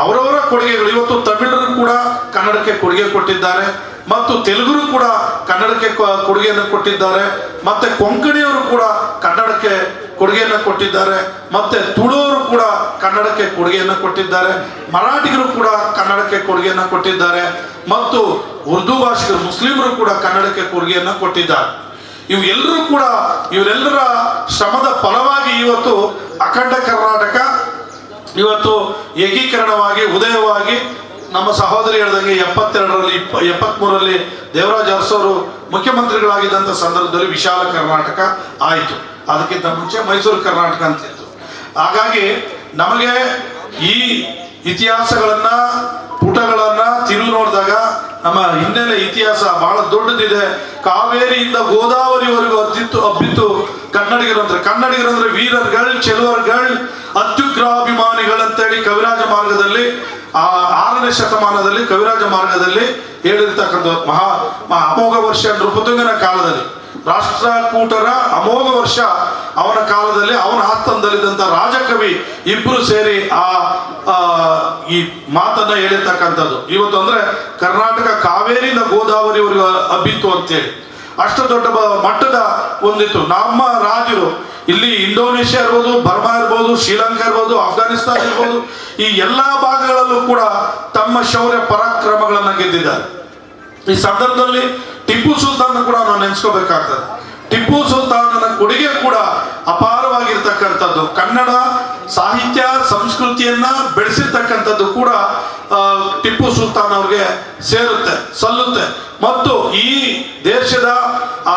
ಅವರವರ ಕೊಡುಗೆಗಳು ಇವತ್ತು ತಮಿಳರು ಕೂಡ ಕನ್ನಡಕ್ಕೆ ಕೊಡುಗೆ ಕೊಟ್ಟಿದ್ದಾರೆ, ಮತ್ತು ತೆಲುಗರು ಕೂಡ ಕನ್ನಡಕ್ಕೆ ಕೊಡುಗೆಯನ್ನು ಕೊಟ್ಟಿದ್ದಾರೆ, ಮತ್ತೆ ಕೊಂಕಣಿಯವರು ಕೂಡ ಕನ್ನಡಕ್ಕೆ ಕೊಡುಗೆಯನ್ನು ಕೊಟ್ಟಿದ್ದಾರೆ. ಮತ್ತೆ ತುಳುವರು ಕೂಡ ಕನ್ನಡಕ್ಕೆ ಕೊಡುಗೆಯನ್ನು ಕೊಟ್ಟಿದ್ದಾರೆ. ಮರಾಠಿಗರು ಕೂಡ ಕನ್ನಡಕ್ಕೆ ಕೊಡುಗೆಯನ್ನು ಕೊಟ್ಟಿದ್ದಾರೆ. ಮತ್ತು ಉರ್ದು ಭಾಷಿಗರು ಮುಸ್ಲಿಮರು ಕೂಡ ಕನ್ನಡಕ್ಕೆ ಕೊಡುಗೆಯನ್ನು ಕೊಟ್ಟಿದ್ದಾರೆ. ಇವರೆಲ್ಲರ ಶ್ರಮದ ಫಲವಾಗಿ ಇವತ್ತು ಅಖಂಡ ಕರ್ನಾಟಕ ಇವತ್ತು ಏಕೀಕರಣವಾಗಿ ಉದಯವಾಗಿ ನಮ್ಮ ಸಹೋದರಿ ಹೇಳಿದಂಗೆ 72ರಲ್ಲಿ 73ರಲ್ಲಿ ದೇವರಾಜ ಅರಸವರು ಮುಖ್ಯಮಂತ್ರಿಗಳಾಗಿದ್ದಂಥ ಸಂದರ್ಭದಲ್ಲಿ ವಿಶಾಲ ಕರ್ನಾಟಕ ಆಯಿತು. ಅದಕ್ಕಿಂತ ಮುಂಚೆ ಮೈಸೂರು ಕರ್ನಾಟಕ ಅಂತಿತ್ತು. ಹಾಗಾಗಿ ನಮಗೆ ಈ ಇತಿಹಾಸಗಳನ್ನ ಪುಟಗಳನ್ನ ತಿರುಗಿ ನೋಡಿದಾಗ ನಮ್ಮ ಹಿನ್ನೆಲೆ ಇತಿಹಾಸ ಬಹಳ ದೊಡ್ಡದಿದೆ. ಕಾವೇರಿಯಿಂದ ಗೋದಾವರಿವರೆಗೂ ಹಬ್ಬಿತ್ತು ಕನ್ನಡಿಗರಂದ್ರೆ ವೀರರ್ಗಳ್ ಚೆಲುವರ್ಗಳ್ ಅತ್ಯುಗ್ರಾಭಿಮಾನಿಗಳಂತೇಳಿ ಕವಿರಾಜ ಮಾರ್ಗದಲ್ಲಿ 6ನೇ ಶತಮಾನದಲ್ಲಿ ಕವಿರಾಜ ಮಾರ್ಗದಲ್ಲಿ ಹೇಳಿರ್ತಕ್ಕಂಥ ಅಮೋಘ ವರ್ಷ ನೃಪತುಂಗನ ಕಾಲದಲ್ಲಿ ರಾಷ್ಟ್ರಕೂಟರ ಅಮೋಘ ವರ್ಷ ಅವನ ಕಾಲದಲ್ಲಿ ಅವನ ಆಸ್ಥಾನದಲ್ಲಿದ್ದಂಥ ರಾಜಕವಿ ಇಬ್ರು ಸೇರಿ ಈ ಮಾತನ್ನ ಹೇಳಿರ್ತಕ್ಕಂಥದ್ದು. ಇವತ್ತು ಅಂದ್ರೆ ಕರ್ನಾಟಕ ಕಾವೇರಿಯಿಂದ ಗೋದಾವರಿವರೆಗೂ ಹಬ್ಬಿತ್ತು ಅಂತೇಳಿ ಅಷ್ಟು ದೊಡ್ಡ ಮಟ್ಟದ ಒಂದಿತ್ತು. ನಮ್ಮ ರಾಜರು ಇಲ್ಲಿ ಇಂಡೋನೇಷ್ಯಾ ಇರ್ಬೋದು, ಬರ್ಮಾ ಇರ್ಬೋದು, ಶ್ರೀಲಂಕಾ ಇರ್ಬೋದು, ಅಫ್ಘಾನಿಸ್ತಾನ ಇರ್ಬೋದು, ಈ ಎಲ್ಲಾ ಭಾಗಗಳಲ್ಲೂ ಕೂಡ ತಮ್ಮ ಶೌರ್ಯ ಪರಾಕ್ರಮಗಳನ್ನ ಗೆದ್ದಿದ್ದಾರೆ. ಈ ಸಂದರ್ಭದಲ್ಲಿ ಟಿಪ್ಪು ಸುಲ್ತಾನ್ ಕೂಡ ನಾವು ನೆನೆಸ್ಕೋಬೇಕಾಗ್ತದೆ. ಟಿಪ್ಪು ಸುಲ್ತಾನನ ಕೊಡುಗೆ ಕೂಡ ಅಪಾರವಾಗಿರ್ತಕ್ಕಂಥದ್ದು. ಕನ್ನಡ ಸಾಹಿತ್ಯ ಸಂಸ್ಕೃತಿಯನ್ನ ಬೆಳೆಸಿರ್ತಕ್ಕಂಥದ್ದು ಕೂಡ ಟಿಪ್ಪು ಸುಲ್ತಾನ್ ಅವ್ರಿಗೆ ಸಲ್ಲುತ್ತೆ. ಮತ್ತು ಈ ದೇಶದ ಆ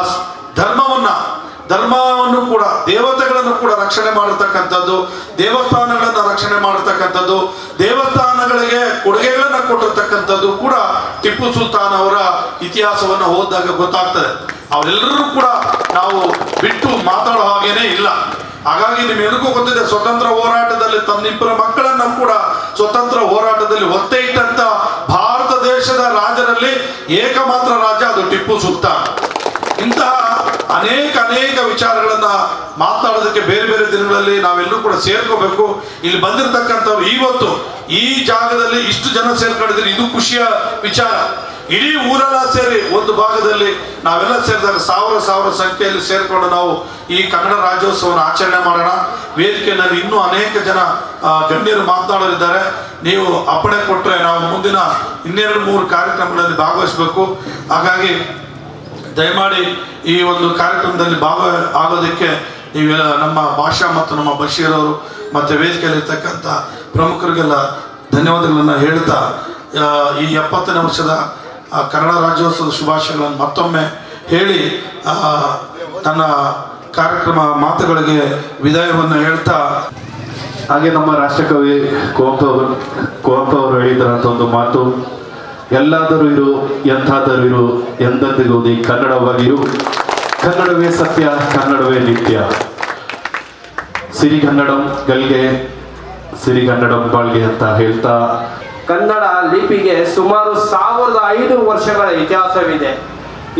ಧರ್ಮವನ್ನು ಕೂಡ ದೇವತೆಗಳನ್ನು ಕೂಡ ರಕ್ಷಣೆ ಮಾಡಿರ್ತಕ್ಕಂಥದ್ದು, ದೇವಸ್ಥಾನಗಳನ್ನ ರಕ್ಷಣೆ ಮಾಡಿರ್ತಕ್ಕಂಥದ್ದು, ದೇವಸ್ಥಾನಗಳಿಗೆ ಕೊಡುಗೆಗಳನ್ನ ಕೊಟ್ಟಿರ್ತಕ್ಕಂಥದ್ದು ಕೂಡ ಟಿಪ್ಪು ಸುಲ್ತಾನ್ ಅವರ ಇತಿಹಾಸವನ್ನು ಓದಿದಾಗ ಗೊತ್ತಾಗ್ತದೆ. ಅವರೆಲ್ಲರೂ ಕೂಡ ನಾವು ಬಿಟ್ಟು ಮಾತಾಡೋ ಹಾಗೇನೆ ಇಲ್ಲ. ಹಾಗಾಗಿ ನಿಮ್ಮೆಲ್ಲರಿಗೂ ಗೊತ್ತಿದೆ, ಸ್ವತಂತ್ರ ಹೋರಾಟದಲ್ಲಿ ತನ್ನಿಬ್ಬರ ಮಕ್ಕಳನ್ನ ಕೂಡ ಸ್ವತಂತ್ರ ಹೋರಾಟದಲ್ಲಿ ಒತ್ತೆ ಇಟ್ಟಂತ ಭಾರತ ದೇಶದ ರಾಜರಲ್ಲಿ ಏಕಮಾತ್ರ ರಾಜ ಅದು ಟಿಪ್ಪು ಸುಲ್ತಾನ್. ಇಂತಹ ಅನೇಕ ವಿಚಾರಗಳನ್ನ ಮಾತನಾಡೋದಕ್ಕೆ ಬೇರೆ ಬೇರೆ ದಿನಗಳಲ್ಲಿ ನಾವೆಲ್ಲರೂ ಕೂಡ ಸೇರ್ಕೋಬೇಕು. ಇಲ್ಲಿ ಬಂದಿರತಕ್ಕಂಥವ್ರು ಇವತ್ತು ಈ ಜಾಗದಲ್ಲಿ ಇಷ್ಟು ಜನ ಸೇರ್ಕೊಂಡಿದ್ರೆ ಇದು ಖುಷಿಯ ವಿಚಾರ. ಇಡೀ ಊರೆಲ್ಲ ಸೇರಿ ಒಂದು ಭಾಗದಲ್ಲಿ ನಾವೆಲ್ಲ ಸೇರಿದಾಗ ಸಾವಿರ ಸಂಖ್ಯೆಯಲ್ಲಿ ಸೇರ್ಕೊಂಡು ನಾವು ಈ ಕನ್ನಡ ರಾಜ್ಯೋತ್ಸವನ ಆಚರಣೆ ಮಾಡೋಣ. ವೇದಿಕೆಯಲ್ಲಿ ಇನ್ನೂ ಅನೇಕ ಜನ ಗಣ್ಯರು ಮಾತನಾಡೋರಿದ್ದಾರೆ. ನೀವು ಅಪ್ಪಣೆ ಕೊಟ್ಟರೆ ನಾವು ಮುಂದಿನ 2-3 ಕಾರ್ಯಕ್ರಮಗಳಲ್ಲಿ ಭಾಗವಹಿಸಬೇಕು. ಹಾಗಾಗಿ ದಯಮಾಡಿ ಈ ಒಂದು ಕಾರ್ಯಕ್ರಮದಲ್ಲಿ ಆಗೋದಕ್ಕೆ ನೀವೆಲ್ಲ ನಮ್ಮ ಭಾಷಾ ಮತ್ತು ನಮ್ಮ ಬಶೀರ್ ಅವರು ಮತ್ತು ವೇದಿಕೆಯಲ್ಲಿರ್ತಕ್ಕಂಥ ಪ್ರಮುಖರಿಗೆಲ್ಲ ಧನ್ಯವಾದಗಳನ್ನು ಹೇಳ್ತಾ ಈ 70ನೇ ವರ್ಷದ ಕನ್ನಡ ರಾಜ್ಯೋತ್ಸವದ ಶುಭಾಶಯಗಳನ್ನು ಮತ್ತೊಮ್ಮೆ ಹೇಳಿ ನನ್ನ ಕಾರ್ಯಕ್ರಮ ಮಾತುಗಳಿಗೆ ವಿದಾಯವನ್ನು ಹೇಳ್ತಾ, ಹಾಗೆ ನಮ್ಮ ರಾಷ್ಟ್ರಕವಿ ಕುವೆಂಪು ಅವರು ಹೇಳಿದಂಥ ಒಂದು ಮಾತು, ಎಲ್ಲಾದರೂ ಇರು ಎಂಥಾದರೂ ಇರು ಎಂದೆಂದಿಗೂ ನೀ ಕನ್ನಡವಾಗಿರು, ಕನ್ನಡವೇ ಸತ್ಯ ಕನ್ನಡವೇ ನಿತ್ಯ. ಸಿರಿಗನ್ನಡಂ ಗಲ್ಗೆ ಸಿರಿಗನ್ನಡಂ ಬಾಳ್ಗೆ ಅಂತ ಹೇಳ್ತಾ, ಕನ್ನಡ ಲಿಪಿಗೆ ಸುಮಾರು 1500 ವರ್ಷಗಳ ಇತಿಹಾಸವಿದೆ.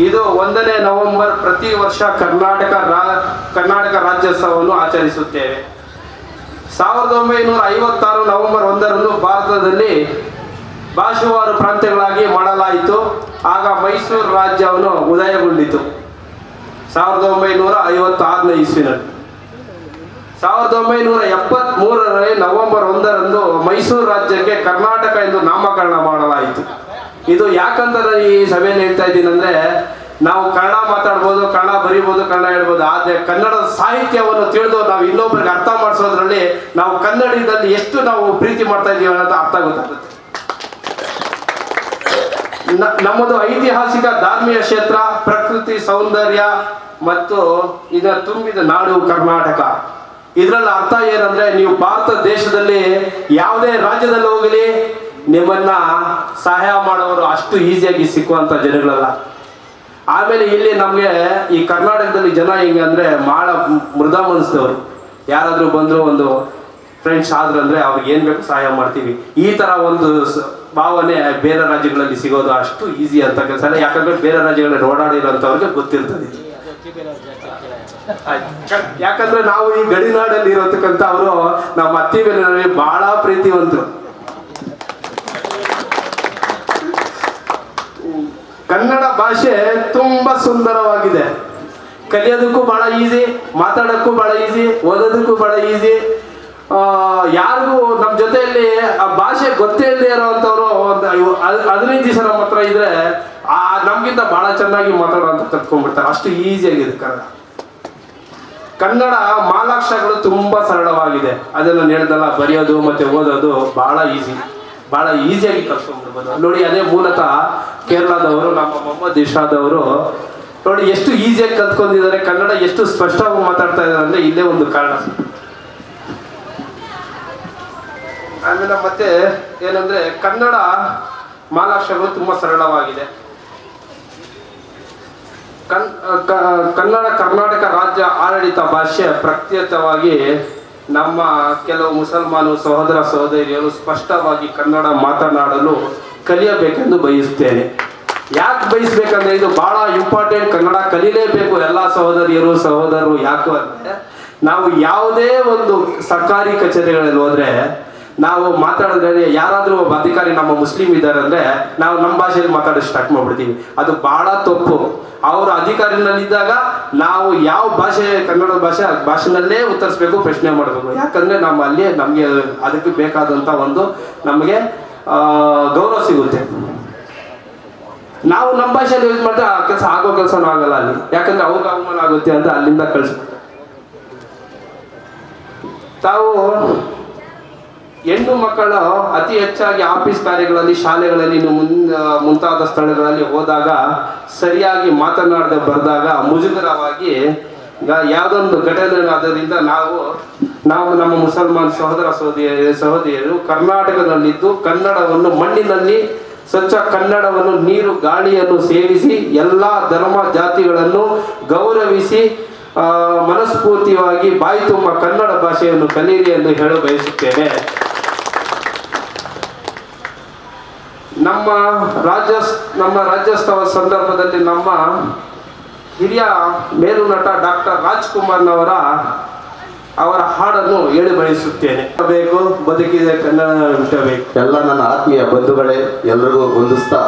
ಇದು 1ನೇ ನವೆಂಬರ್ ಪ್ರತಿ ವರ್ಷ ಕರ್ನಾಟಕ ರಾಜ್ಯೋತ್ಸವವನ್ನು ಆಚರಿಸುತ್ತೇವೆ. 1956 ನವೆಂಬರ್ 1ರಂದು ಭಾರತದಲ್ಲಿ ಭಾಷಾವಾರು ಪ್ರಾಂತ್ಯಗಳಾಗಿ ಮಾಡಲಾಯಿತು. ಆಗ ಮೈಸೂರು ರಾಜ್ಯವನ್ನು ಉದಯಗೊಂಡಿತು 1956ನೇ ಇಸ್ವಿನಲ್ಲಿ. 1973ರಲ್ಲಿ ನವೆಂಬರ್ 1ರಂದು ಮೈಸೂರು ರಾಜ್ಯಕ್ಕೆ ಕರ್ನಾಟಕ ಎಂದು ನಾಮಕರಣ ಮಾಡಲಾಯಿತು. ಇದು ಯಾಕಂತ ನಾನು ಈ ಸಭೆಯಲ್ಲಿ ಹೇಳ್ತಾ ಇದ್ದೀನಿ ಅಂದ್ರೆ, ನಾವು ಕನ್ನಡ ಮಾತಾಡ್ಬೋದು, ಕನ್ನಡ ಬರೀಬೋದು, ಕನ್ನಡ ಹೇಳ್ಬೋದು, ಆದರೆ ಕನ್ನಡದ ಸಾಹಿತ್ಯವನ್ನು ತಿಳಿದು ನಾವು ಇನ್ನೊಬ್ಬರಿಗೆ ಅರ್ಥ ಮಾಡಿಸೋದ್ರಲ್ಲಿ ನಾವು ಕನ್ನಡದಲ್ಲಿ ಎಷ್ಟು ನಾವು ಪ್ರೀತಿ ಮಾಡ್ತಾ ಇದ್ದೀವಿ ಅನ್ನೋದು ಅರ್ಥ ಗೊತ್ತಾಗುತ್ತೆ. ನಮ್ಮದು ಐತಿಹಾಸಿಕ ಧಾರ್ಮಿಕ ಕ್ಷೇತ್ರ, ಪ್ರಕೃತಿ ಸೌಂದರ್ಯ ಮತ್ತು ಇದರ ತುಂಬಿದ ನಾಡು ಕರ್ನಾಟಕ. ಇದರಲ್ಲಿ ಅರ್ಥ ಏನಂದ್ರೆ, ನೀವು ಭಾರತ ದೇಶದಲ್ಲಿ ಯಾವುದೇ ರಾಜ್ಯದಲ್ಲಿ ಹೋಗಲಿ ನಿಮ್ಮನ್ನ ಸಹಾಯ ಮಾಡೋರು ಅಷ್ಟು ಈಸಿಯಾಗಿ ಸಿಕ್ಕುವಂತ ಜನಗಳಲ್ಲ. ಆಮೇಲೆ ಇಲ್ಲಿ ನಮಗೆ ಈ ಕರ್ನಾಟಕದಲ್ಲಿ ಜನ ಹೆಂಗೆ ಅಂದ್ರೆ ಬಹಳ ಮೃದ ಮನಸ್ದವರು. ಯಾರಾದ್ರೂ ಬಂದ್ರು, ಒಂದು ಫ್ರೆಂಡ್ಸ್ ಆದ್ರು ಅಂದ್ರೆ ಅವ್ರಿಗೆ ಏನ್ ಬೇಕು ಸಹಾಯ ಮಾಡ್ತೀವಿ, ಈ ತರ ಒಂದು ಭಾವನೆ ಬೇರೆ ರಾಜ್ಯಗಳಲ್ಲಿ ಸಿಗೋದು ಅಷ್ಟು ಈಸಿ ಅಂತ ಕೆಲಸ ಇಲ್ಲ. ಯಾಕಂದ್ರೆ ಬೇರೆ ರಾಜ್ಯಗಳಲ್ಲಿ ಓಡಾಡಿರೋಂಥವ್ರಿಗೆ ಗೊತ್ತಿರ್ತದೆ. ಯಾಕಂದ್ರೆ ನಾವು ಈ ಗಡಿನಾಡಲ್ಲಿ ಇರತಕ್ಕಂಥ ಅವರು ನಮ್ಮ ಅತ್ತಿ ಮೇಲೆ ಬಹಳ ಪ್ರೀತಿವಂತರು. ಕನ್ನಡ ಭಾಷೆ ತುಂಬಾ ಸುಂದರವಾಗಿದೆ. ಕಲಿಯೋದಕ್ಕೂ ಬಹಳ ಈಸಿ, ಮಾತಾಡೋಕ್ಕೂ ಬಹಳ ಈಸಿ, ಓದೋದಕ್ಕೂ ಬಹಳ ಈಸಿ. ಯಾರಿಗೂ ನಮ್ಮ ಜೊತೆಯಲ್ಲಿ ಆ ಭಾಷೆ ಗೊತ್ತೇ ಇಲ್ಲದೆ ಇರೋವಂಥವ್ರು ಒಂದು 15 ದಿವಸ ನಮ್ಮ ಹತ್ರ ಇದ್ರೆ ನಮ್ಗಿಂತ ಬಹಳ ಚೆನ್ನಾಗಿ ಮಾತಾಡೋಂತ ಕಲ್ತ್ಕೊಂಡ್ಬಿಡ್ತಾರೆ. ಅಷ್ಟು ಈಸಿಯಾಗಿದೆ ಕನ್ನಡ. ಕನ್ನಡ ಮಾಲಾಕ್ಷರಗಳು ತುಂಬಾ ಸರಳವಾಗಿದೆ. ಅದನ್ನು ಹೇಳ್ದಲ್ಲ, ಬರೆಯೋದು ಮತ್ತೆ ಓದೋದು ಬಹಳ ಈಸಿಯಾಗಿ ಕಲ್ತ್ಕೊಂಡ್ಬಿಡ್ಬೋದು. ನೋಡಿ, ಅದೇ ಮೂಲತಃ ಕೇರಳದವರು, ನಮ್ಮ ಮೊಹಮ್ಮದ್ ಇರ್ಷಾದ್ ಅವರು ನೋಡಿ ಎಷ್ಟು ಈಸಿಯಾಗಿ ಕಲ್ತ್ಕೊಂಡಿದ್ದಾರೆ. ಕನ್ನಡ ಎಷ್ಟು ಸ್ಪಷ್ಟವಾಗಿ ಮಾತಾಡ್ತಾ ಇದ್ದಾರೆ ಅಂದ್ರೆ ಇಲ್ಲೇ ಒಂದು ಕಾರಣ. ಆಮೇಲೆ ಮತ್ತೆ ಏನಂದ್ರೆ ಕನ್ನಡ ಮಾಲಾಕ್ಷರಗಳು ತುಂಬಾ ಸರಳವಾಗಿದೆ. ಕನ್ನಡ ಕರ್ನಾಟಕ ರಾಜ್ಯ ಆಡಳಿತ ಭಾಷೆ ಪ್ರತ್ಯೇಕವಾಗಿ ನಮ್ಮ ಕೆಲವು ಮುಸಲ್ಮಾನ ಸಹೋದರ ಸಹೋದರಿಯರು ಸ್ಪಷ್ಟವಾಗಿ ಕನ್ನಡ ಮಾತನಾಡಲು ಕಲಿಯಬೇಕೆಂದು ಬಯಸುತ್ತೇನೆ. ಯಾಕೆ ಬಯಸ್ಬೇಕಂದ್ರೆ ಇದು ಬಹಳ ಇಂಪಾರ್ಟೆಂಟ್. ಕನ್ನಡ ಕಲೀಲೇಬೇಕು ಎಲ್ಲ ಸಹೋದರರು. ಯಾಕೆ ಅಂದ್ರೆ ನಾವು ಯಾವುದೇ ಒಂದು ಸರ್ಕಾರಿ ಕಚೇರಿಗಳಲ್ಲಿ ಹೋದ್ರೆ ನಾವು ಮಾತಾಡಿದ್ರೆ ಯಾರಾದ್ರೂ ಒಬ್ಬ ಅಧಿಕಾರಿ ನಮ್ಮ ಮುಸ್ಲಿಂ ಇದ್ದಾರೆ ಅಂದ್ರೆ ನಾವು ನಮ್ಮ ಭಾಷೆಯಲ್ಲಿ ಮಾತಾಡೋದು ಸ್ಟಾರ್ಟ್ ಮಾಡ್ಬಿಡ್ತೀವಿ. ಅದು ಬಹಳ ತಪ್ಪು. ಅವರು ಅಧಿಕಾರಿನಲ್ಲಿದ್ದಾಗ ನಾವು ಯಾವ ಭಾಷೆ, ಕನ್ನಡ ಭಾಷೆ, ಆ ಭಾಷೆನಲ್ಲೇ ಉತ್ತರಿಸ್ಬೇಕು, ಪ್ರಶ್ನೆ ಮಾಡಬೇಕು. ಯಾಕಂದ್ರೆ ನಮಗೆ ಅದಕ್ಕೆ ಬೇಕಾದಂತ ಒಂದು ನಮಗೆ ಗೌರವ ಸಿಗುತ್ತೆ. ನಾವು ನಮ್ಮ ಭಾಷೆಯಲ್ಲಿ ಯೂಸ್ ಮಾಡಿದ್ರೆ ಆ ಕೆಲಸ ಆಗೋ ಕೆಲಸನೂ ಆಗಲ್ಲ ಅಲ್ಲಿ. ಯಾಕಂದ್ರೆ ಅವ್ರಿಗೆ ಅವಮಾನ ಆಗುತ್ತೆ ಅಂತ ಅಲ್ಲಿಂದ ಕಳಿಸ್ಬಿಡ್ತಾರೆ. ತಾವು ಹೆಣ್ಣು ಮಕ್ಕಳು ಅತಿ ಹೆಚ್ಚಾಗಿ ಆಫೀಸ್ ಕಾರ್ಯಗಳಲ್ಲಿ, ಶಾಲೆಗಳಲ್ಲಿ, ಮುಂತಾದ ಸ್ಥಳಗಳಲ್ಲಿ ಹೋದಾಗ ಸರಿಯಾಗಿ ಮಾತನಾಡದೆ ಬರೆದಾಗ ಮುಜುಗರವಾಗಿ ಯಾವುದೊಂದು ಘಟನೆ ಆದ್ರಿಂದ ನಾವು ನಮ್ಮ ಮುಸಲ್ಮಾನ್ ಸಹೋದರ ಸಹೋದರಿಯರು ಕರ್ನಾಟಕದಲ್ಲಿದ್ದು ಕನ್ನಡವನ್ನು ಮಣ್ಣಿನಲ್ಲಿ ಸ್ವಚ್ಛ ಕನ್ನಡವನ್ನು ನೀರು ಗಾಳಿಯನ್ನು ಸೇವಿಸಿ ಎಲ್ಲ ಧರ್ಮ ಜಾತಿಗಳನ್ನು ಗೌರವಿಸಿ ಮನಸ್ಫೂರ್ತಿಯಾಗಿ ಬಾಯಿ ತುಂಬ ಕನ್ನಡ ಭಾಷೆಯನ್ನು ಕಲಿಯಿರಿ ಎಂದು ಹೇಳಲು ಬಯಸುತ್ತೇನೆ. ನಮ್ಮ ರಾಜ್ಯೋತ್ಸವ ಸಂದರ್ಭದಲ್ಲಿ ನಮ್ಮ ಹಿರಿಯ ಮೇರು ನಟ ಡಾಕ್ಟರ್ ರಾಜ್ಕುಮಾರ್ನವರ ಹಾಡನ್ನು ಹೇಳಿ ಬಯಸುತ್ತೇನೆ. ಬೇಕು ಬದುಕಿದೆ ಕನ್ನಡ ಬಿಟ್ಟಬೇಕು. ಎಲ್ಲ ನನ್ನ ಆತ್ಮೀಯ ಬಂಧುಗಳೇ, ಎಲ್ರಿಗೂ ವಂದಿಸ್ತಾ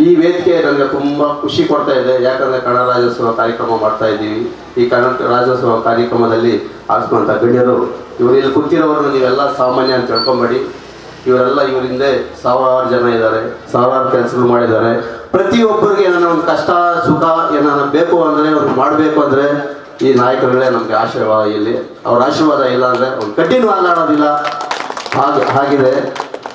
ಈ ವೇದಿಕೆ ನನಗೆ ತುಂಬ ಖುಷಿ ಕೊಡ್ತಾ ಇದೆ. ಯಾಕಂದರೆ ಕನ್ನಡ ರಾಜ್ಯೋತ್ಸವ ಕಾರ್ಯಕ್ರಮ ಮಾಡ್ತಾ ಇದ್ದೀವಿ. ಈ ಕನ್ನಡ ರಾಜ್ಯೋತ್ಸವ ಕಾರ್ಯಕ್ರಮದಲ್ಲಿ ಆಗಿಸುವಂಥ ಗಣ್ಯರು, ಇಲ್ಲಿ ಕೂತಿರೋರನ್ನು ನೀವೆಲ್ಲ ಸಾಮಾನ್ಯ ಅಂತ ತಿಳ್ಕೊಂಬೇಡಿ. ಇವರೆಲ್ಲ ಇವರಿಂದ ಸಾವಿರಾರು ಜನ ಇದ್ದಾರೆ, ಸಾವಿರಾರು ಕೆಲಸಗಳು ಮಾಡಿದ್ದಾರೆ. ಪ್ರತಿಯೊಬ್ಬರಿಗೆ ಏನಾರ ಒಂದು ಕಷ್ಟ ಸುಖ ಏನಾರ ಬೇಕು ಅಂದರೆ, ಅವ್ರಿಗೆ ಮಾಡಬೇಕು ಅಂದರೆ ಈ ನಾಯಕರುಗಳೇ ನಮಗೆ ಆಶೀರ್ವಾದ. ಇಲ್ಲಿ ಅವ್ರ ಆಶೀರ್ವಾದ ಇಲ್ಲ ಅಂದರೆ ಒಂದು ಕಡ್ಡಿನೂ ಅಲ್ಲಾಡೋದಿಲ್ಲ. ಹಾಗಿದೆ.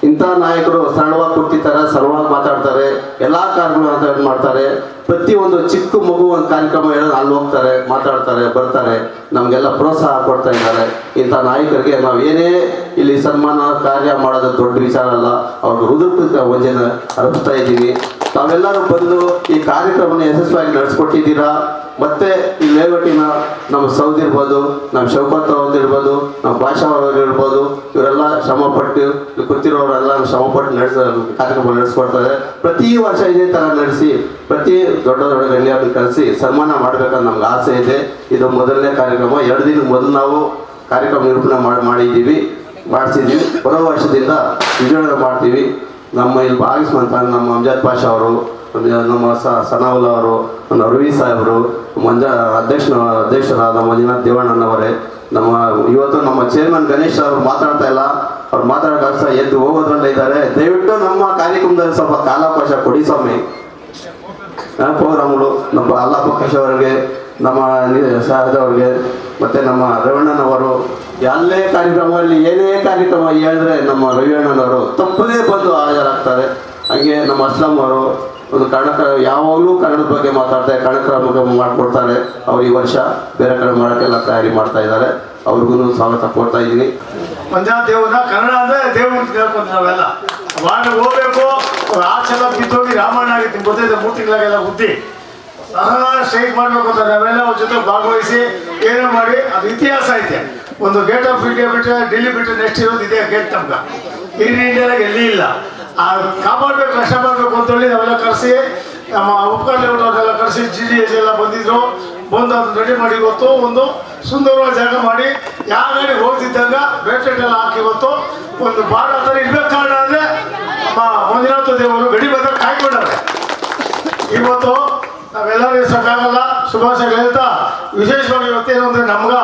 ಇಂಥ ನಾಯಕರು ಸರಳವಾಗಿ ಕೂತಿರ್ತಾರೆ, ಸರಳವಾಗಿ ಮಾತಾಡ್ತಾರೆ, ಎಲ್ಲ ಕಾರ್ಯಗಳು ಅಂತ ಮಾಡ್ತಾರೆ. ಪ್ರತಿಯೊಂದು ಚಿಕ್ಕ ಮಗು ಒಂದು ಕಾರ್ಯಕ್ರಮ ಹೇಳೋದು ಅಲ್ಲಿ ಹೋಗ್ತಾರೆ, ಮಾತಾಡ್ತಾರೆ, ಬರ್ತಾರೆ, ನಮಗೆಲ್ಲ ಪ್ರೋತ್ಸಾಹ ಕೊಡ್ತಾ ಇದ್ದಾರೆ. ಇಂಥ ನಾಯಕರಿಗೆ ನಾವು ಏನೇ ಇಲ್ಲಿ ಸನ್ಮಾನ ಕಾರ್ಯ ಮಾಡೋದು ದೊಡ್ಡ ವಿಚಾರ ಅಲ್ಲ. ಅವ್ರಿಗೆ ಹೃದಯಪೂರ್ವಕ ವಂದನೆ ಅರ್ಪಿಸ್ತಾ ಇದ್ದೀವಿ. ತಾವೆಲ್ಲರೂ ಬಂದು ಈ ಕಾರ್ಯಕ್ರಮನ ಯಶಸ್ವಿಯಾಗಿ ನಡೆಸ್ಕೊಟ್ಟಿದ್ದೀರಾ. ಮತ್ತೆ ಈ ಲೇಔಟಿನ ನಮ್ಮ ಸೌದಿ ಇರ್ಬೋದು, ನಮ್ಮ ಶೌಕತ್ ಅವ್ರದ್ದು ಇರ್ಬೋದು, ನಮ್ಮ ಭಾಷಾ ಅವರು ಇರ್ಬೋದು, ಇವರೆಲ್ಲ ಶ್ರಮಪಟ್ಟು ಕೂತಿರೋರೆಲ್ಲ ಶ್ರಮಪಟ್ಟು ಕಾರ್ಯಕ್ರಮ ನಡೆಸ್ಕೊಡ್ತಾರೆ. ಪ್ರತಿ ವರ್ಷ ಇದೇ ಥರ ನಡೆಸಿ ಪ್ರತಿ ದೊಡ್ಡ ಗಣ್ಯರನ್ನು ಕರೆಸಿ ಸನ್ಮಾನ ಮಾಡಬೇಕಂತ ನಮ್ಗೆ ಆಸೆ ಇದೆ. ಇದು ಮೊದಲನೇ ಕಾರ್ಯಕ್ರಮ. 2 ದಿನದ ಮೊದಲು ನಾವು ಕಾರ್ಯಕ್ರಮ ನಿರೂಪಣೆ ಮಾಡಿಸಿದ್ದೀವಿ. ಬರೋ ವರ್ಷದಿಂದ ವಿಜಯನಗರ ಮಾಡ್ತೀವಿ. ನಮ್ಮ ಇಲ್ಲಿ ಭಾಗಿಸುವಂಥ ನಮ್ಮ ಅಮ್ಜದ್ ಪಾಷಾ ಅವರು, ನಮ್ಮ ಸನಾವುಲ್ಲಾ ಅವರು, ನಮ್ಮ ರವಿ ಸಾಹೇಬರು, ಅಧ್ಯಕ್ಷರಾದ ಮಂಜುನಾಥ್ ದೇವಣ್ಣನವರೇ, ಇವತ್ತು ನಮ್ಮ ಚೇರ್ಮನ್ ಗಣೇಶ್ ಅವರು ಮಾತಾಡ್ತಾ ಇಲ್ಲ. ಅವ್ರು ಮಾತಾಡೋಕೆ ಎದ್ದು ಹೋಗೋದ್ರಲ್ಲೇ ಇದ್ದಾರೆ. ದಯವಿಟ್ಟು ನಮ್ಮ ಕಾರ್ಯಕ್ರಮದಲ್ಲಿ ಸ್ವಲ್ಪ ಕಾಲಾವಕಾಶ ಕೊಡಿ ಸ್ವಾಮಿ. ಪ್ರೋಗ್ರಾಮ್ಗಳು ನಮ್ಮ ಅಲ್ಲಾ ಪ್ರಕಾಶ್ ಅವರಿಗೆ, ನಮ್ಮ ಅವ್ರಿಗೆ, ಮತ್ತು ನಮ್ಮ ರವಣ್ಣನವರು ಎಲ್ಲೇ ಕಾರ್ಯಕ್ರಮದಲ್ಲಿ ಏನೇ ಕಾರ್ಯಕ್ರಮ ಹೇಳಿದ್ರೆ ನಮ್ಮ ರವಿಯಣ್ಣನವರು ತಪ್ಪದೇ ಬಂದು ಹಾಜರಾಗ್ತಾರೆ. ಹಾಗೆ ನಮ್ಮ ಅಸ್ಲಾಂ ಅವರು ಒಂದು ಯಾವಾಗಲೂ ಕನ್ನಡದ ಬಗ್ಗೆ ಮಾತಾಡ್ತಾರೆ, ಕಾರ್ಯಕ್ರಮ ಮಾಡಿಕೊಡ್ತಾರೆ. ಅವ್ರು ಈ ವರ್ಷ ಬೇರೆ ಕಡೆ ಮಾಡೋಕ್ಕೆಲ್ಲ ತಯಾರಿ ಮಾಡ್ತಾ ಇದ್ದಾರೆ. ಅವ್ರಿಗೂ ಸ್ವಾಗತ ಕೊಡ್ತಾ ಇದ್ದೀನಿ. ಪಂಜಾಬ್ ದೇವ್ರನ್ನ ಕನ್ನಡ ಅಂದರೆ ದೇವ್ರ ಕೇಳ್ಕೊಂಡು ನಾವೆಲ್ಲ ಮಾಡಿ ಹೋಗ್ಬೇಕು. ಆಚೆಲ್ಲ ಬಿದ್ದೋಗಿ ರಾಮಾಯಣ ಆಗಿತ್ತು ಗೊತ್ತಿದೆ. 3 ತಿಂಗಳಿಗೆಲ್ಲ ಬುದ್ಧಿ ಸ್ಟ್ರೈಕ್ ಮಾಡಬೇಕು ಅಂತ ನಾವೆಲ್ಲ ಅವ್ರ ಜೊತೆ ಭಾಗವಹಿಸಿ ಏನೇ ಮಾಡಿ ಅದು ಇತಿಹಾಸ ಐತೆ. ಒಂದು ಗೇಟ್ ಆಫ್ ಇಂಡಿಯಾ ಬಿಟ್ಟರೆ ಡೆಲ್ಲಿ ಬಿಟ್ಟರೆ ನೆಕ್ಸ್ಟ್ ಇರೋದು ಇದೇ ಗೇಟ್. ನಮ್ಗೆ ಇಂಡಿಯಾದಾಗ ಎಲ್ಲಿ ಇಲ್ಲ. ಕಾಪಾಡಬೇಕು, ಕಷ್ಟ ಮಾಡಬೇಕು ಅಂತೇಳಿ ನಾವೆಲ್ಲ ಕರೆಸಿ ನಮ್ಮ ಉಪಕಾರ ಲೇಔಟವ್ರನ್ನೆಲ್ಲ ಕರೆಸಿ GDS ಎಲ್ಲ ಬಂದಿದ್ರು. ಬಂದು ಅದನ್ನ ರೆಡಿ ಮಾಡಿ ಇವತ್ತು ಒಂದು ಸುಂದರವಾದ ಜಾಗ ಮಾಡಿ ಯಾವ ಗಾಡಿ ಹೋಗ್ತಿದ್ದಂಗ ಬ್ಯಾಟ್ರೆಟ್ ಎಲ್ಲ ಹಾಕಿ ಇವತ್ತು ಒಂದು ಬಾಡ ಥರ ಇರ್ಬೇಕು. ಕಾರಣ ಅಂದರೆ ನಮ್ಮ ಮಂಜುನಾಥ ದೇವರು ಗಡಿ ಬದಲು ಕಾಯ್ಕೊಂಡಾರೆ. ಇವತ್ತು ನಾವೆಲ್ಲರೂ ಹೆಸರಾಗಲ್ಲ ಶುಭಾಶಯಗಳು ಹೇಳ್ತಾ ವಿಶೇಷವಾಗಿ ಇವತ್ತೇನು ಅಂದರೆ ನಮ್ಗೆ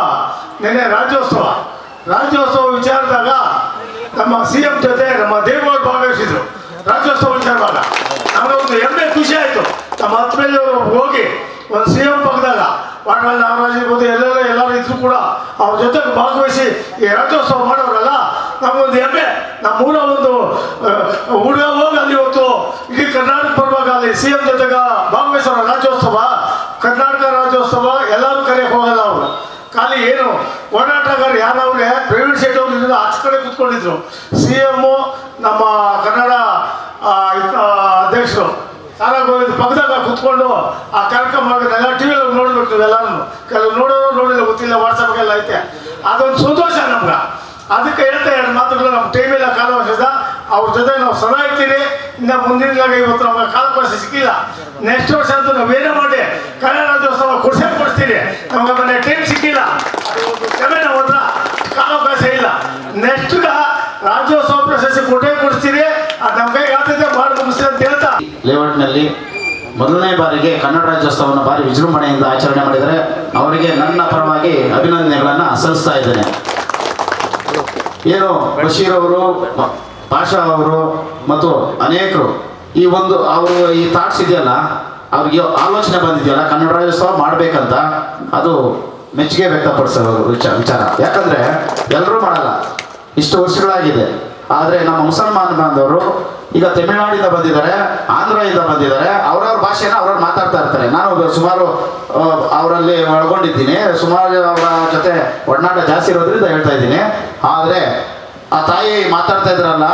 ನಿನ್ನೆ ರಾಜ್ಯೋತ್ಸವ ವಿಚಾರದಾಗ ನಮ್ಮ CM ಜೊತೆ ನಮ್ಮ ದೇವೇಗೌಡರು ಭಾಗವಹಿಸಿದ್ರು. ರಾಜ್ಯೋತ್ಸವ ವಿಚಾರವಾಗ ನಮಗೆ ಒಂದು ಹೆಮ್ಮೆ ಖುಷಿ ಆಯಿತು. ನಮ್ಮ ಹತ್ತಮೇಲೆಯವರು ಹೋಗಿ ಒಂದು CM ಪಕ್ಕದಾಗ ವಾಟಾಳ್ ನಾಗರಾಜ್ ಇರ್ಬೋದು ಎಲ್ಲರೂ ಇದ್ರು ಕೂಡ ಅವ್ರ ಜೊತೆಗೆ ಭಾಗವಹಿಸಿ ಈ ರಾಜ್ಯೋತ್ಸವ ಮಾಡೋರಲ್ಲ ನಮಗೊಂದು ಹೆಮ್ಮೆ. ನಮ್ಮೂರ ಒಂದು ಹುಡುಗ ಹೋಗಿ ಅಲ್ಲಿ ಇವತ್ತು ಇಡೀ ಕರ್ನಾಟಕ ಪರವಾಗ ಅಲ್ಲಿ CM ಜೊತೆಗೆ ಭಾಗವಹಿಸೋರ ರಾಜ್ಯೋತ್ಸವ, ಕರ್ನಾಟಕ ರಾಜ್ಯೋತ್ಸವ ಎಲ್ಲರೂ ಕರೆಯಕ್ಕೆ ಹೋಗಲ್ಲ ಅವರು. ಖಾಲಿ ಏನು ಓಡಾಟಗಾರ ಯಾರವ್ರೆ ಪ್ರವೀಣ್ ಶೆಟ್ಟಿ ಅವರು ಆಚೆ ಕಡೆ ಕೂತ್ಕೊಂಡಿದ್ರು. CM ನಮ್ಮ ಕನ್ನಡ ಅಧ್ಯಕ್ಷರು ಸಾರಾ ಗೋವಿಂದ ಪಕ್ಕದಾಗ ಕೂತ್ಕೊಂಡು ಆ ಕಾರ್ಯಕ್ರಮ ಎಲ್ಲ ಟಿವಿಯಲ್ಲಿ ನೋಡ್ಬೇಕು. ಎಲ್ಲರೂ ಕೆಲವು ನೋಡಿಲ್ಲ ಗೊತ್ತಿಲ್ಲ, ವಾಟ್ಸಪ್ಗೆಲ್ಲ ಐತೆ. ಅದೊಂದು ಸಂತೋಷ ನಮ್ಗೆ. ಅದಕ್ಕೆ ಹೇಳ್ತಾ ಎರಡು ಮಾತುಗಳು ನಮ್ಮ ಟೈಮಿಲ್ಲ ಕಾಲಾವಕಾಶ ಅವ್ರ ಜೊತೆ ನಾವು ಸದಾ ಇರ್ತೀರಿ. ಇನ್ನು ಮುಂದಿನ ಇವತ್ತು ನಮಗೆ ಕಾಲಾವಕಾಶ ಸಿಕ್ಕಿಲ್ಲ. ನೆಕ್ಸ್ಟ್ ವರ್ಷ ಅಂತೂ ನಾವೇನೇ ಮಾಡಿ ಕನ್ನಡ ರಾಜ್ಯೋತ್ಸವ ಕೊಡ್ಸ್ತೀನಿ. ನಮ್ಗೆ ಮನೆ ಟೈಮ್ ಸಿಕ್ಕಿಲ್ಲ, ಅದು ಒಂದು ಕ್ಷಮೆ ನಾವು ಹತ್ರ ಕಾಲಾವಕಾಶ ಇಲ್ಲ. ನೆಕ್ಸ್ಟ್ ರಾಜ್ಯೋತ್ಸವ ಪ್ರಶಸ್ತಿ ಕೊಡ್ತೀರಿ. ಅದು ನಮ್ಮ ಕೈಗೆ ಆಗ್ತದೆ, ಮಾಡಿ ಮುಗಿಸ್ತೀವಿ ಅಂತ ಹೇಳ್ತಾ ಲೇಔಟ್ನಲ್ಲಿ ಮೊದಲನೇ ಬಾರಿಗೆ ಕನ್ನಡ ರಾಜ್ಯೋತ್ಸವವನ್ನು ಭಾರಿ ವಿಜೃಂಭಣೆಯಿಂದ ಆಚರಣೆ ಮಾಡಿದರೆ ಅವರಿಗೆ ನನ್ನ ಪರವಾಗಿ ಅಭಿನಂದನೆಗಳನ್ನು ಸಲ್ಲಿಸ್ತಾ ಇದ್ದೇನೆ. ಏನು ಬಶೀರ್ ಅವರು, ಪಾಷಾ ಅವರು ಮತ್ತು ಅನೇಕರು ಈ ಒಂದು ಅವರು ಈ ಥಾಟ್ಸ್ ಇದೆಯಲ್ಲ, ಅವ್ರಿಗೆ ಆಲೋಚನೆ ಬಂದಿದೆಯಲ್ಲ ಕನ್ನಡ ರಾಜ್ಯೋತ್ಸವ ಮಾಡಬೇಕಂತ, ಅದು ಮೆಚ್ಚುಗೆ ವ್ಯಕ್ತಪಡಿಸೋ ವಿಚಾರ. ಯಾಕಂದರೆ ಎಲ್ಲರೂ ಮಾಡಲ್ಲ, ಇಷ್ಟು ವರ್ಷಗಳಾಗಿದೆ. ಆದರೆ ನಮ್ಮ ಮುಸಲ್ಮಾನ್ ಬಾಂಧವರು ಈಗ ತಮಿಳುನಾಡಿಂದ ಬಂದಿದ್ದಾರೆ, ಆಂಧ್ರದಿಂದ ಬಂದಿದ್ದಾರೆ, ಅವ್ರವ್ರ ಭಾಷೆನ ಅವ್ರವ್ರು ಮಾತಾಡ್ತಾ ಇರ್ತಾರೆ. ನಾನು ಸುಮಾರು ಅವರಲ್ಲಿ ಒಳಗೊಂಡಿದ್ದೀನಿ, ಸುಮಾರು ಅವರ ಜೊತೆ ಒಡನಾಟ ಜಾಸ್ತಿ ಇರೋದ್ರಿಂದ ಹೇಳ್ತಾ ಇದ್ದೀನಿ. ಆದರೆ ಆ ತಾಯಿ ಮಾತಾಡ್ತಾ ಇದ್ರಲ್ಲ,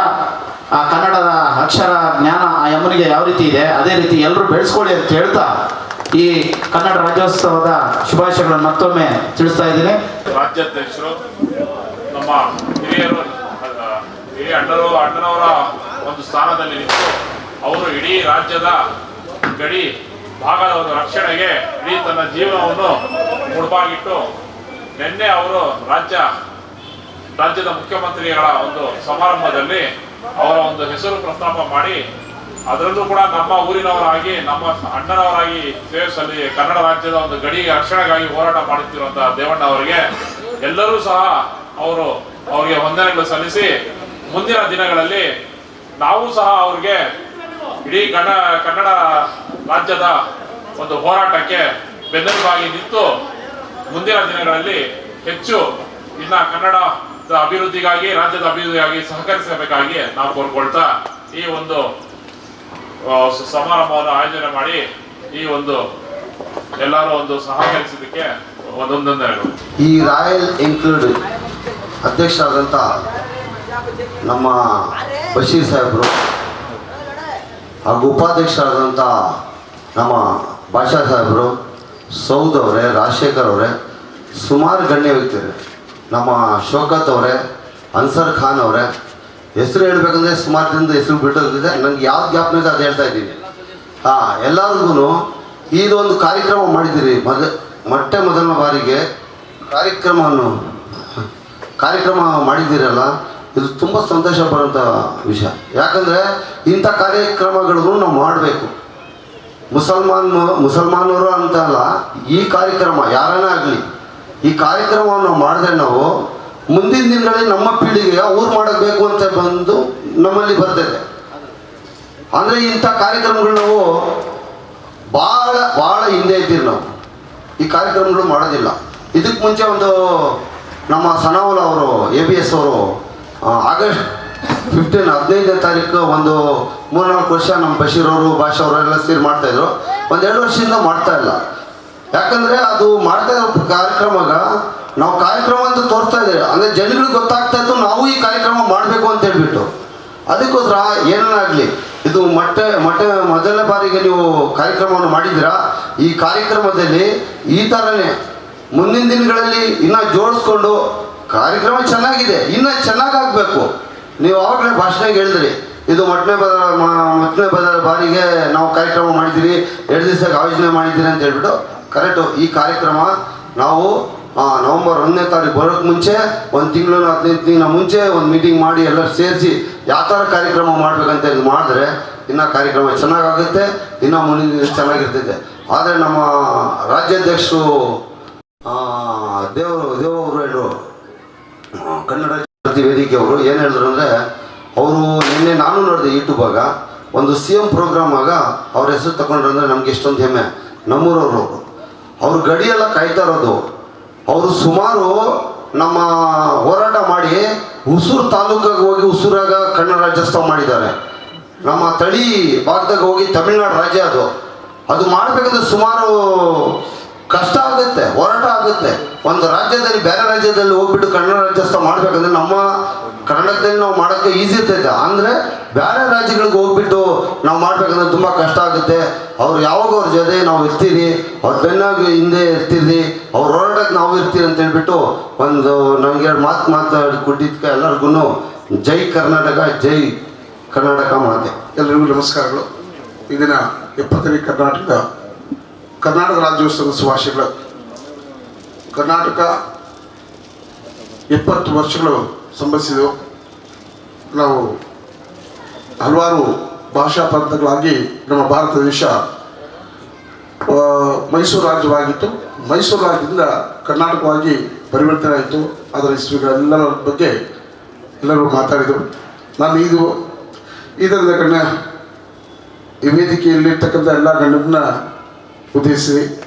ಆ ಕನ್ನಡದ ಅಕ್ಷರ ಜ್ಞಾನ ಆ ಯಮ್ಮನಿಗೆ ಯಾವ ರೀತಿ ಇದೆ ಅದೇ ರೀತಿ ಎಲ್ಲರೂ ಬೆಳೆಸ್ಕೊಳ್ಳಿ ಅಂತ ಹೇಳ್ತಾ ಈ ಕನ್ನಡ ರಾಜ್ಯೋತ್ಸವದ ಶುಭಾಶಯಗಳನ್ನು ಮತ್ತೊಮ್ಮೆ ತಿಳಿಸ್ತಾ ಇದ್ದೀನಿ. ರಾಜ್ಯಾಧ್ಯಕ್ಷರು ನಮ್ಮ ಹಿರಿಯರು ಅಣ್ಣನವರ ಒಂದು ಸ್ಥಾನದಲ್ಲಿ ನಿಂತು ಅವರು ಇಡೀ ರಾಜ್ಯದ ಗಡಿ ಭಾಗದ ಒಂದು ರಕ್ಷಣೆಗೆ ಇಡೀ ತನ್ನ ಜೀವನವನ್ನು ಮುಡುಪಾಗಿಟ್ಟು ನಿನ್ನೆ ಅವರು ರಾಜ್ಯದ ಮುಖ್ಯಮಂತ್ರಿಗಳ ಒಂದು ಸಮಾರಂಭದಲ್ಲಿ ಅವರ ಒಂದು ಹೆಸರು ಪ್ರಸ್ತಾಪ ಮಾಡಿ ಅದರಲ್ಲೂ ಕೂಡ ನಮ್ಮ ಊರಿನವರಾಗಿ ನಮ್ಮ ಅಣ್ಣನವರಾಗಿ ಸೇವೆ ಸಲ್ಲಿ ಕನ್ನಡ ರಾಜ್ಯದ ಒಂದು ಗಡಿ ರಕ್ಷಣೆಗಾಗಿ ಹೋರಾಟ ಮಾಡುತ್ತಿರುವಂತಹ ದೇವಣ್ಣ ಅವರಿಗೆ ಎಲ್ಲರೂ ಸಹ ಅವರಿಗೆ ವಂದನೆಗಳು ಸಲ್ಲಿಸಿ ಮುಂದಿನ ದಿನಗಳಲ್ಲಿ ನಾವು ಸಹ ಅವ್ರಿಗೆ ಇಡೀ ಕನ್ನಡ ರಾಜ್ಯದ ಒಂದು ಹೋರಾಟಕ್ಕೆ ಬೆನ್ನೆಲುಬಾಗಿ ನಿಂತು ಮುಂದಿನ ದಿನಗಳಲ್ಲಿ ಹೆಚ್ಚು ಇನ್ನ ಕನ್ನಡದ ಅಭಿವೃದ್ಧಿಗಾಗಿ ರಾಜ್ಯದ ಅಭಿವೃದ್ಧಿಗಾಗಿ ಸಹಕರಿಸಬೇಕಾಗಿ ನಾವು ಕೋರ್ಕೊಳ್ತಾ ಈ ಒಂದು ಸಮಾರಂಭವನ್ನು ಆಯೋಜನೆ ಮಾಡಿ ಈ ಒಂದು ಎಲ್ಲರೂ ಒಂದು ಸಹಕರಿಸಿದ್ದಕ್ಕೆ ಒಂದೊಂದೊಂದನೆಗಳು. ಈ ರಾಯಲ್ ಎನ್ಫೀಲ್ಡ್ ಅಧ್ಯಕ್ಷರಾದಂಥ ನಮ್ಮ ಬಶೀರ್ ಸಾಹೇಬರು ಹಾಗೂ ಉಪಾಧ್ಯಕ್ಷರಾದಂಥ ನಮ್ಮ ಭಾಷಾ ಸಾಹೇಬರು, ಸೌದ್ ಅವರೇ, ರಾಜಶೇಖರ್ ಅವರೇ, ಸುಮಾರು ಗಣ್ಯ ವ್ಯಕ್ತಿರು, ನಮ್ಮ ಶೋಕತ್ ಅವರೇ, ಅನ್ಸರ್ ಖಾನ್ ಅವರೇ, ಹೆಸರು ಹೇಳ್ಬೇಕಂದ್ರೆ ಸುಮಾರು ದಿನದ ಹೆಸರು ಬಿಟ್ಟೋಗಿದೆ. ನನಗೆ ಯಾವ್ದು ಜ್ಞಾಪನ ಇದೆ ಅದು ಹೇಳ್ತಾ ಇದ್ದೀನಿ. ಎಲ್ಲರಿಗೂ ಇದೊಂದು ಕಾರ್ಯಕ್ರಮ ಮಾಡಿದ್ದೀರಿ. ಮೊದಲನೇ ಬಾರಿಗೆ ಕಾರ್ಯಕ್ರಮ ಮಾಡಿದ್ದೀರಲ್ಲ, ಇದು ತುಂಬ ಸಂತೋಷ ಪಡುವಂಥ ವಿಷಯ. ಯಾಕಂದರೆ ಇಂಥ ಕಾರ್ಯಕ್ರಮಗಳನ್ನು ನಾವು ಮಾಡಬೇಕು. ಮುಸಲ್ಮಾನರು ಅಂತಲ್ಲ, ಈ ಕಾರ್ಯಕ್ರಮ ಯಾರನ್ನೇ ಆಗಲಿ, ಈ ಕಾರ್ಯಕ್ರಮವನ್ನು ಮಾಡಿದ್ರೆ ನಾವು ಮುಂದಿನ ದಿನಗಳಲ್ಲಿ ನಮ್ಮ ಪೀಳಿಗೆಗೆ ಅವ್ರು ಮಾಡಬೇಕು ಅಂತ ಬಂದು ನಮ್ಮಲ್ಲಿ ಬರ್ತದೆ. ಅಂದರೆ ಇಂಥ ಕಾರ್ಯಕ್ರಮಗಳು ನಾವು ಭಾಳ ಹಿಂದೆ ಇದ್ದೀವಿ. ನಾವು ಈ ಕಾರ್ಯಕ್ರಮಗಳು ಮಾಡೋದಿಲ್ಲ. ಇದಕ್ಕೆ ಮುಂಚೆ ಒಂದು ನಮ್ಮ ಸನಾವಲ್ ಅವರು ABS ಅವರು ಆಗಸ್ಟ್ 15ನೇ ತಾರೀಕು ಒಂದು 3-4 ವರ್ಷ ನಮ್ಮ ಬಶೀರ್ ಅವರು, ಭಾಷಾ ಅವರೆಲ್ಲ ಸೇರಿ ಮಾಡ್ತಾಯಿದ್ರು. 1-2 ವರ್ಷದಿಂದ ಮಾಡ್ತಾ ಇಲ್ಲ. ಯಾಕಂದರೆ ಅದು ಮಾಡ್ತಾ ಇರೋ ಕಾರ್ಯಕ್ರಮಗ ನಾವು ಕಾರ್ಯಕ್ರಮ ಅಂತ ತೋರಿಸ್ತಾ ಇದ್ದೇವೆ. ಅಂದರೆ ಜನಗಳಿಗೆ ಗೊತ್ತಾಗ್ತಾ ಇತ್ತು ನಾವು ಈ ಕಾರ್ಯಕ್ರಮ ಮಾಡಬೇಕು ಅಂತ ಹೇಳ್ಬಿಟ್ಟು. ಅದಕ್ಕೋಸ್ಕರ ಏನಾಗಲಿ, ಇದು ಮೊದಲನೇ ಬಾರಿಗೆ ನೀವು ಕಾರ್ಯಕ್ರಮವನ್ನು ಮಾಡಿದ್ದೀರಾ. ಈ ಕಾರ್ಯಕ್ರಮದಲ್ಲಿ ಈ ಥರನೇ ಮುಂದಿನ ದಿನಗಳಲ್ಲಿ ಇನ್ನೂ ಜೋಡಿಸ್ಕೊಂಡು ಕಾರ್ಯಕ್ರಮ ಚೆನ್ನಾಗಿದೆ, ಇನ್ನೂ ಚೆನ್ನಾಗಾಗಬೇಕು. ನೀವು ಆವಾಗಲೇ ಭಾಷಣಕ್ಕೆ ಹೇಳಿದ್ರಿ, ಇದು ಮೊದಲನೇ ಬಾರಿಗೆ ನಾವು ಕಾರ್ಯಕ್ರಮ ಮಾಡಿದ್ದೀರಿ, 2 ದಿವಸಕ್ಕೆ ಆಯೋಜನೆ ಮಾಡಿದ್ದೀರಿ ಅಂತ ಹೇಳ್ಬಿಟ್ಟು. ಕರೆಕ್ಟು. ಈ ಕಾರ್ಯಕ್ರಮ ನಾವು ನವಂಬರ್ 1ನೇ ತಾರೀಕು ಬರೋಕ್ಕೆ ಮುಂಚೆ 1 ತಿಂಗಳು 15 ದಿನ ಮುಂಚೆ ಒಂದು ಮೀಟಿಂಗ್ ಮಾಡಿ ಎಲ್ಲರೂ ಸೇರಿಸಿ ಯಾವ ಥರ ಕಾರ್ಯಕ್ರಮ ಮಾಡಬೇಕಂತ ಇದು ಮಾಡಿದ್ರೆ ಇನ್ನೂ ಕಾರ್ಯಕ್ರಮ ಚೆನ್ನಾಗಾಗುತ್ತೆ, ಇನ್ನೂ ಮುಂದಿನ ದಿನ ಚೆನ್ನಾಗಿರ್ತೈತೆ. ಆದರೆ ನಮ್ಮ ರಾಜ್ಯಾಧ್ಯಕ್ಷರು ದೇವರು ಕನ್ನಡ ಜಾಗೃತಿ ವೇದಿಕೆಯವರು ಏನು ಹೇಳಿದ್ರು ಅಂದರೆ, ಅವರು ನಿನ್ನೆ ನಾನು ನೋಡಿದೆ ಯೂಟ್ಯೂಬಾಗ ಒಂದು CM ಪ್ರೋಗ್ರಾಮ್ ಆಗ ಅವ್ರ ಹೆಸರು ತಗೊಂಡ್ರೆ ಅಂದರೆ ನಮ್ಗೆ ಎಷ್ಟೊಂದು ಹೆಮ್ಮೆ. ನಮ್ಮೂರವರು ಅವ್ರು ಗಡಿಯೆಲ್ಲ ಕಾಯ್ತಾ ಇರೋದು. ಅವರು ಸುಮಾರು ನಮ್ಮ ಹೋರಾಟ ಮಾಡಿ ಹುಸೂರು ತಾಲೂಕಿಗೆ ಹೋಗಿ ಹುಸೂರಾಗ ಕನ್ನಡ ರಾಜ್ಯೋತ್ಸವ ಮಾಡಿದ್ದಾರೆ. ನಮ್ಮ ತಳಿ ಭಾಗದಾಗ ಹೋಗಿ ತಮಿಳ್ನಾಡು ರಾಜ್ಯ ಅದು ಮಾಡಬೇಕಂದ್ರೆ ಸುಮಾರು ಕಷ್ಟ ಆಗುತ್ತೆ, ಹೋರಾಟ ಆಗುತ್ತೆ. ಒಂದು ರಾಜ್ಯದಲ್ಲಿ ಬೇರೆ ರಾಜ್ಯದಲ್ಲಿ ಹೋಗ್ಬಿಟ್ಟು ಕನ್ನಡ ರಾಜ್ಯೋತ್ಸವ ಮಾಡಬೇಕಂದ್ರೆ ನಮ್ಮ ಕರ್ನಾಟಕದಲ್ಲಿ ನಾವು ಮಾಡೋಕ್ಕೆ ಈಸಿ ಇರ್ತೈತೆ. ಅಂದರೆ ಬೇರೆ ರಾಜ್ಯಗಳಿಗೆ ಹೋಗ್ಬಿಟ್ಟು ನಾವು ಮಾಡಬೇಕಂದ್ರೆ ತುಂಬ ಕಷ್ಟ ಆಗುತ್ತೆ. ಅವ್ರು ಯಾವಾಗ ಅವ್ರ ಜೊತೆ ನಾವು ಇರ್ತೀರಿ, ಅವ್ರ ಬೆನ್ನಾಗಿ ಹಿಂದೆ ಇರ್ತೀರಿ, ಅವ್ರ ಹೋರಾಟಕ್ಕೆ ನಾವು ಇರ್ತೀರಿ ಅಂತ ಹೇಳ್ಬಿಟ್ಟು ಒಂದು ನನಗೆ ಮಾತಾಡಿ ಕೊಟ್ಟಿದ್ದಕ್ಕೆ ಎಲ್ಲರಿಗೂ ಜೈ ಕರ್ನಾಟಕ, ಜೈ ಕರ್ನಾಟಕ ಮಾತೆ. ಎಲ್ಲರಿಗೂ ನಮಸ್ಕಾರಗಳು. ಈ ದಿನ 70ನೇ ಕರ್ನಾಟಕ ರಾಜ್ಯೋತ್ಸವ ಶುಭಾಶಯಗಳು. ಕರ್ನಾಟಕ 70 ವರ್ಷಗಳು ಸಂಭವಿಸಿದೆವು. ನಾವು ಹಲವಾರು ಭಾಷಾ ಪ್ರಾಂತಗಳಾಗಿ ನಮ್ಮ ಭಾರತ ದೇಶ ಮೈಸೂರು ರಾಜ್ಯವಾಗಿತ್ತು. ಮೈಸೂರು ರಾಜ್ಯದಿಂದ ಕರ್ನಾಟಕವಾಗಿ ಪರಿವರ್ತನೆ ಆಯಿತು. ಅದರ ಹಿಸ್ಟ್ರಿಗಳೆಲ್ಲರ ಬಗ್ಗೆ ಎಲ್ಲರೂ ಮಾತಾಡಿದರು. ನಾನು ಇದರಿಂದ ಈ ವೇದಿಕೆಯಲ್ಲಿರ್ತಕ್ಕಂಥ ಎಲ್ಲ ಗಣ್ಯರನ್ನ ಉದ್ದೇಶಿಸಿ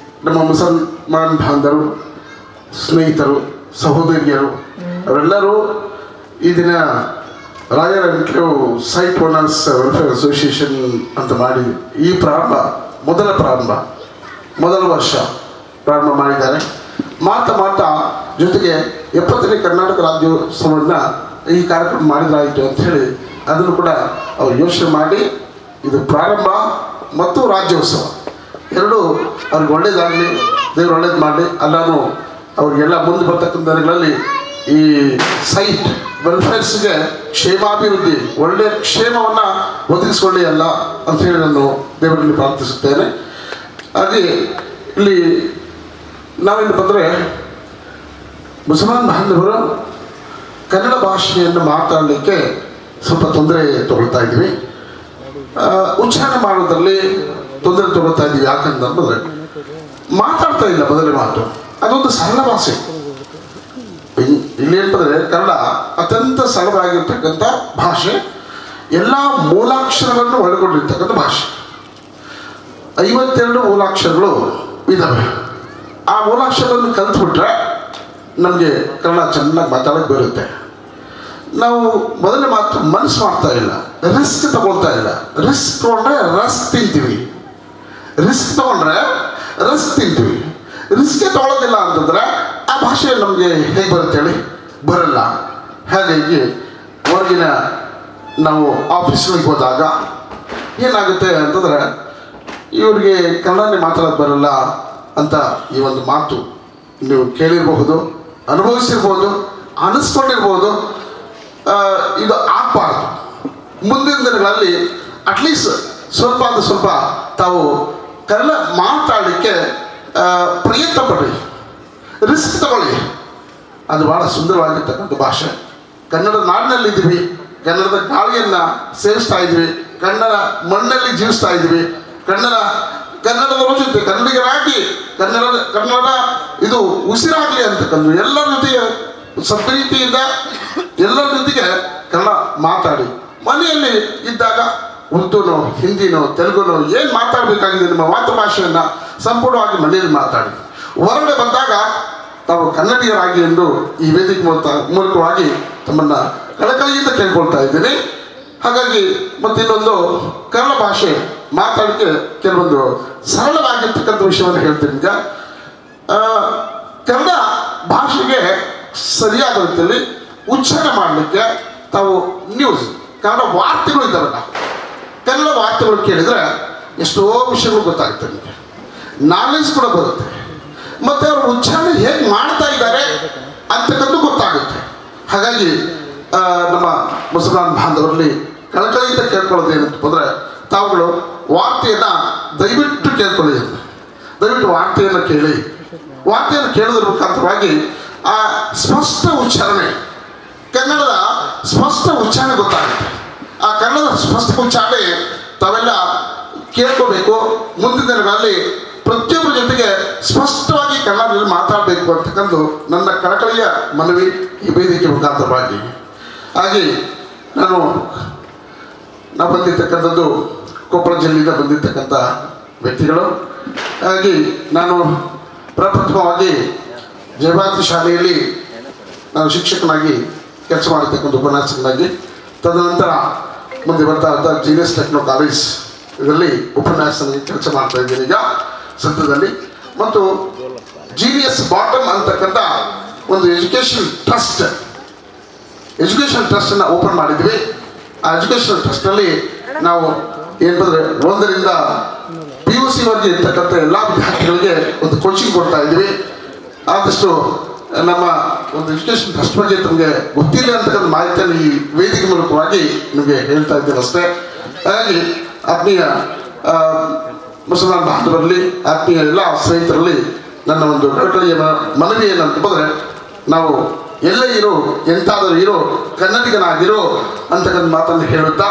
ನಮ್ಮ ಮುಸಲ್ಮಾನ್ ಬಾಂಧವರು, ಸ್ನೇಹಿತರು, ಸಹೋದರಿಯರು ಅವರೆಲ್ಲರೂ ಈ ದಿನ royal enclave site owners welfare association ಅಂತ ಮಾಡಿ ಈ ಮೊದಲ ವರ್ಷ ಪ್ರಾರಂಭ ಮಾಡಿದ್ದಾರೆ. ಮಾತಾ ಜೊತೆಗೆ 70ನೇ ಕರ್ನಾಟಕ ರಾಜ್ಯೋತ್ಸವವನ್ನು ಈ ಕಾರ್ಯಕ್ರಮ ಮಾಡಿದ್ರಾಯಿತು ಅಂಥೇಳಿ ಅದನ್ನು ಕೂಡ ಅವ್ರು ಯೋಚನೆ ಮಾಡಿ ಇದು ಪ್ರಾರಂಭ ಮತ್ತು ರಾಜ್ಯೋತ್ಸವ ಎರಡೂ ಅವ್ರಿಗೆ ಒಳ್ಳೇದಾಗಲಿ, ದೇವರು ಒಳ್ಳೇದು ಮಾಡಲಿ. ಎಲ್ಲನೂ ಅವ್ರಿಗೆಲ್ಲ ಮುಂದೆ ಬರ್ತಕ್ಕಂಥ ದಿನಗಳಲ್ಲಿ ಈ ಸೈಟ್ ವೆಲ್ಫೇರ್ಸ್ಗೆ ಕ್ಷೇಮಾಭಿವೃದ್ಧಿ, ಒಳ್ಳೆಯ ಕ್ಷೇಮವನ್ನು ಒದಗಿಸ್ಕೊಳ್ಳಿ ಅಲ್ಲ ಅಂಥೇಳಿ ನಾನು ದೇವರಲ್ಲಿ ಪ್ರಾರ್ಥಿಸುತ್ತೇನೆ. ಹಾಗೆ ಇಲ್ಲಿ ನಾವಿಲ್ಲಿ ಬಂದರೆ ಮುಸಲ್ಮಾನ್ ಬಾಂಧವರು ಕನ್ನಡ ಭಾಷೆಯನ್ನು ಮಾತಾಡಲಿಕ್ಕೆ ಸ್ವಲ್ಪ ತೊಂದರೆ ತಗೊಳ್ತಾ ಇದ್ವಿ. ಉಚ್ಚಾರಣೆ ಮಾಡೋದ್ರಲ್ಲಿ ತೊಂದರೆ ತಗೊಳ್ತಾ ಇದ್ದೀವಿ. ಯಾಕಂತಂದ್ರೆ ಮಾತಾಡ್ತಾ ಇಲ್ಲ ಮೊದಲೇ ಮಾತು. ಅದೊಂದು ಸರಳ ಭಾಷೆ. ಇಲ್ಲಿ ಏನಂತಂದರೆ ಕನ್ನಡ ಅತ್ಯಂತ ಸರಳವಾಗಿರ್ತಕ್ಕಂಥ ಭಾಷೆ, ಎಲ್ಲ ಮೂಲಾಕ್ಷರಗಳನ್ನು ಒಳಗೊಂಡಿರ್ತಕ್ಕಂಥ ಭಾಷೆ. 52 ಮೂಲಾಕ್ಷರಗಳು ಇದ್ದಾವೆ. ಆ ಮೂಲಾಕ್ಷರವನ್ನು ಕಲಿತ್ಬಿಟ್ರೆ ನಮಗೆ ಕನ್ನಡ ಚೆನ್ನಾಗಿ ಮಾತಾಡೋಕ್ಕೆ ಬರುತ್ತೆ. ನಾವು ಮೊದಲನೇ ಮಾತು ಮನಸ್ಸು ಮಾಡ್ತಾ ಇಲ್ಲ, ರಿಸ್ಕ್ ತಗೊಳ್ತಾ ಇಲ್ಲ. ರಿಸ್ಕ್ ತೊಗೊಂಡ್ರೆ ರಸ್ ತಿಂತೀವಿ, ರಿಸ್ಕ್ ತಿಂತೀವಿ. ರಿಸ್ಕೇ ತೊಗೊಳ್ಳೋದಿಲ್ಲ ಅಂತಂದರೆ ಆ ಭಾಷೆ ನಮಗೆ ಹೇಗೆ ಬರುತ್ತೆ ಹೇಳಿ? ಬರಲ್ಲ. ಹಾಗಾಗಿ ಹೊರಗಿನ ನಾವು ಆಫೀಸ್ಗಳಿಗೆ ಹೋದಾಗ ಏನಾಗುತ್ತೆ ಅಂತಂದರೆ ಇವ್ರಿಗೆ ಕನ್ನಡನೇ ಮಾತಾಡೋದು ಬರಲ್ಲ ಅಂತ ಈ ಒಂದು ಮಾತು ನೀವು ಕೇಳಿರಬಹುದು, ಅನುಭವಿಸಿರ್ಬೋದು, ಅನಿಸ್ಕೊಂಡಿರ್ಬೋದು. ಇದು ಆಗಬಾರ್ದು. ಮುಂದಿನ ದಿನಗಳಲ್ಲಿ ಅಟ್ಲೀಸ್ಟ್ ಸ್ವಲ್ಪ ತಾವು ಕನ್ನಡ ಮಾತಾಡಲಿಕ್ಕೆ ಪ್ರಯತ್ನ ಪಡ್ರಿ, ರಿಸ್ಕ್ ತಗೊಳ್ಳಿ. ಅದು ಭಾಳ ಸುಂದರವಾಗಿರ್ತಕ್ಕಂಥ ಭಾಷೆ. ಕನ್ನಡ ನಾಡಿನಲ್ಲಿದ್ದೀವಿ, ಕನ್ನಡದ ಗಾಳಿಯನ್ನು ಸೇವಿಸ್ತಾ ಇದ್ವಿ, ಕನ್ನಡ ಮಣ್ಣಲ್ಲಿ ಜೀವಿಸ್ತಾ ಇದ್ವಿ. ಕನ್ನಡದ ಜೊತೆ ಕನ್ನಡಿಗರಾಗಿ ಕನ್ನಡ ಇದು ಉಸಿರಾಗಲಿ ಅಂತಕ್ಕಂಥ ಎಲ್ಲರ ಜೊತೆಗೆ ಸದ್ರೀತಿಯಿಂದ ಎಲ್ಲರ ಜೊತೆಗೆ ಕನ್ನಡ ಮಾತಾಡಿ. ಮನೆಯಲ್ಲಿ ಇದ್ದಾಗ ಉರ್ದುನೋ ಹಿಂದಿನೋ ತೆಲುಗುನೋ ಏನು ಮಾತಾಡಬೇಕಾಗಿದೆ ನಿಮ್ಮ ಮಾತೃಭಾಷೆಯನ್ನು ಸಂಪೂರ್ಣವಾಗಿ ಮನೆಯಲ್ಲಿ ಮಾತಾಡಿ. ಹೊರಗಡೆ ಬಂದಾಗ ತಾವು ಕನ್ನಡಿಗರಾಗಿ ಎಂದು ಈ ವೇದಿಕೆ ಮೂಲಕವಾಗಿ ತಮ್ಮನ್ನು ಕಳಕಳಿಯಿಂದ ಕೇಳ್ಕೊಳ್ತಾ ಇದ್ದೀನಿ. ಹಾಗಾಗಿ ಮತ್ತಿನ್ನೊಂದು ಕನ್ನಡ ಭಾಷೆ ಮಾತಾಡಲಿಕ್ಕೆ ಕೆಲವೊಂದು ಸರಳವಾಗಿರ್ತಕ್ಕಂಥ ವಿಷಯವನ್ನು ಹೇಳ್ತೀನಿ. ಈಗ ಕನ್ನಡ ಭಾಷೆಗೆ ಸರಿಯಾದ ರೀತಿಯಲ್ಲಿ ಉಚ್ಚಾರಣೆ ಮಾಡಲಿಕ್ಕೆ ತಾವು ಕನ್ನಡ ವಾರ್ತೆಗಳು ಇದ್ದಾವಲ್ಲ, ಕನ್ನಡ ವಾರ್ತೆಗಳು ಕೇಳಿದರೆ ಎಷ್ಟೋ ವಿಷಯಗಳು ಗೊತ್ತಾಗುತ್ತೆ, ನಿಮಗೆ ನಾಲೆಜ್ ಕೂಡ ಬರುತ್ತೆ. ಮತ್ತು ಅವರು ಉಚ್ಚಾರಣೆ ಹೇಗೆ ಮಾಡ್ತಾ ಇದ್ದಾರೆ ಅಂತಕ್ಕಂಥ ಗೊತ್ತಾಗುತ್ತೆ. ಹಾಗಾಗಿ ನಮ್ಮ ಮುಸಲ್ಮಾನ್ ಬಾಂಧವರಲ್ಲಿ ಕಳಕಳಿಯಿಂದ ಕೇಳ್ಕೊಳ್ಳೋದು ಏನಂತಂದರೆ ತಾವುಗಳು ವಾರ್ತೆಯನ್ನು ದಯವಿಟ್ಟು ಕೇಳ್ಕೊಳ್ಳಿ, ದಯವಿಟ್ಟು ವಾರ್ತೆಯನ್ನು ಕೇಳಿ. ವಾರ್ತೆಯನ್ನು ಕೇಳೋದ್ರ ಮುಖಾಂತರವಾಗಿ ಆ ಸ್ಪಷ್ಟ ಉಚ್ಚಾರಣೆ, ಕನ್ನಡದ ಸ್ಪಷ್ಟ ಉಚ್ಚಾರಣೆ ಗೊತ್ತಾಗುತ್ತೆ. ಆ ಕನ್ನಡದ ಸ್ಪಷ್ಟ ಉಚ್ಚಾರಣೆ ತಾವೆಲ್ಲ ಕೇಳ್ಕೋಬೇಕು. ಮುಂದಿನ ದಿನಗಳಲ್ಲಿ ಪ್ರತಿಯೊಬ್ಬರ ಜೊತೆಗೆ ಸ್ಪಷ್ಟವಾಗಿ ಕನ್ನಡದಲ್ಲಿ ಮಾತಾಡಬೇಕು. ಮಾಡಬೇಕು ಅಂತಕ್ಕಂಥ ನನ್ನ ಕಳಕಳಿಯ ಮನವಿ ಈ ವೇದಿಕೆ ಮುಖಾಂತರವಾಗಿ. ಹಾಗೆ ನಾವು ಬಂದಿರ್ತಕ್ಕಂಥದ್ದು ಕೊಪ್ಪಳ ಜಿಲ್ಲೆಯಿಂದ ಬಂದಿರತಕ್ಕಂಥ ವ್ಯಕ್ತಿಗಳು. ಹಾಗೆ ನಾನು ಪ್ರಪ್ರಥಮವಾಗಿ ಜಯಭಾರತಿ ಶಾಲೆಯಲ್ಲಿ ನಾನು ಶಿಕ್ಷಕನಾಗಿ ಕೆಲಸ ಮಾಡಿರ್ತಕ್ಕಂಥ ಉಪನ್ಯಾಸಕನಾಗಿ, ತದನಂತರ ಮುಂದೆ ಬರ್ತಾ ಜೀನಿಯಸ್ ಟೆಕ್ನೋ ಕಾಲೇಜ್ ಇದರಲ್ಲಿ ಉಪನ್ಯಾಸಕನಾಗಿ ಕೆಲಸ ಮಾಡ್ತಾ ಇದ್ದೀನಿ ಈಗ ಸದ್ಯದಲ್ಲಿ. ಮತ್ತು ಜೀನಿಯಸ್ ಬಾಟಮ್ ಅಂತಕ್ಕಂಥ ಒಂದು ಎಜುಕೇಷನ್ ಟ್ರಸ್ಟನ್ನು ಓಪನ್ ಮಾಡಿದ್ವಿ. ಆ ಎಜುಕೇಷನ್ ಟ್ರಸ್ಟ್ನಲ್ಲಿ ನಾವು ಏನಂದರೆ 1ರಿಂದ PUC ವರೆಗೆ ಇರ್ತಕ್ಕಂಥ ಎಲ್ಲ ವಿದ್ಯಾರ್ಥಿಗಳಿಗೆ ಒಂದು ಕೋಚಿಂಗ್ ಕೊಡ್ತಾ ಇದ್ವಿ. ಆದಷ್ಟು ನಮ್ಮ ಒಂದು ಎಜುಕೇಷನ್ ಟ್ರಸ್ಟ್ ಬಗ್ಗೆ ತಮಗೆ ಗೊತ್ತಿಲ್ಲ ಅಂತಕ್ಕಂಥ ಮಾಹಿತಿಯನ್ನು ಈ ವೇದಿಕೆ ಮೂಲಕವಾಗಿ ನಿಮಗೆ ಹೇಳ್ತಾ ಇದ್ದೇನೆ ಅಷ್ಟೇ. ಹಾಗಾಗಿ ಆತ್ಮೀಯ ಮುಸಲ್ಮಾನ್ ಬಾಂಧವರಲ್ಲಿ, ಆತ್ಮೀಯ ಎಲ್ಲ ಸ್ನೇಹಿತರಲ್ಲಿ ನನ್ನ ಒಂದು ಕಳಕಳಿಯ ಮನವಿ ಏನಂತಂದರೆ, ನಾವು ಎಲ್ಲೇ ಇರೋ, ಎಂತಾದರೂ ಇರೋ, ಕನ್ನಡಿಗನಾಗಿರೋ ಅಂತಕ್ಕಂಥ ಮಾತನ್ನು ಹೇಳುತ್ತಾ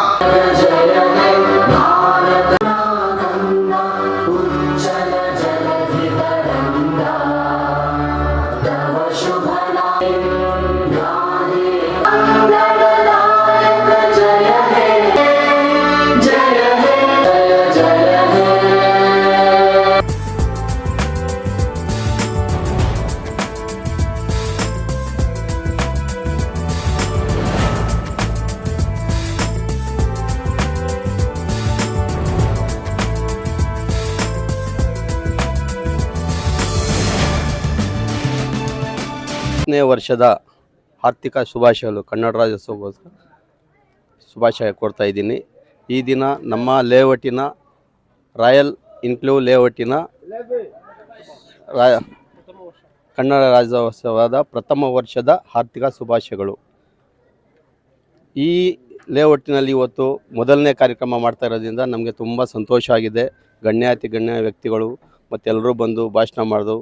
ವರ್ಷದ ಆರ್ಥಿಕ ಶುಭಾಶಯಗಳು, ಕನ್ನಡ ರಾಜ್ಯೋತ್ಸವ ಶುಭಾಶಯ ಕೊಡ್ತಾ ಇದ್ದೀನಿ. ಈ ದಿನ ನಮ್ಮ ಲೇಔಟಿನ ರಾಯಲ್ ಇನ್ಕ್ಲೂವ್ ಲೇಔಟಿನ ಕನ್ನಡ ರಾಜ್ಯೋತ್ಸವದ ಪ್ರಥಮ ವರ್ಷದ ಆರ್ಥಿಕ ಶುಭಾಶಯಗಳು. ಈ ಲೇಔಟಿನಲ್ಲಿ ಇವತ್ತು ಮೊದಲನೇ ಕಾರ್ಯಕ್ರಮ ಮಾಡ್ತಾ ಇರೋದ್ರಿಂದ ನಮಗೆ ತುಂಬ ಸಂತೋಷ ಆಗಿದೆ. ಗಣ್ಯ ವ್ಯಕ್ತಿಗಳು ಮತ್ತು ಎಲ್ಲರೂ ಬಂದು ಭಾಷಣ ಮಾಡಿದ್ರು.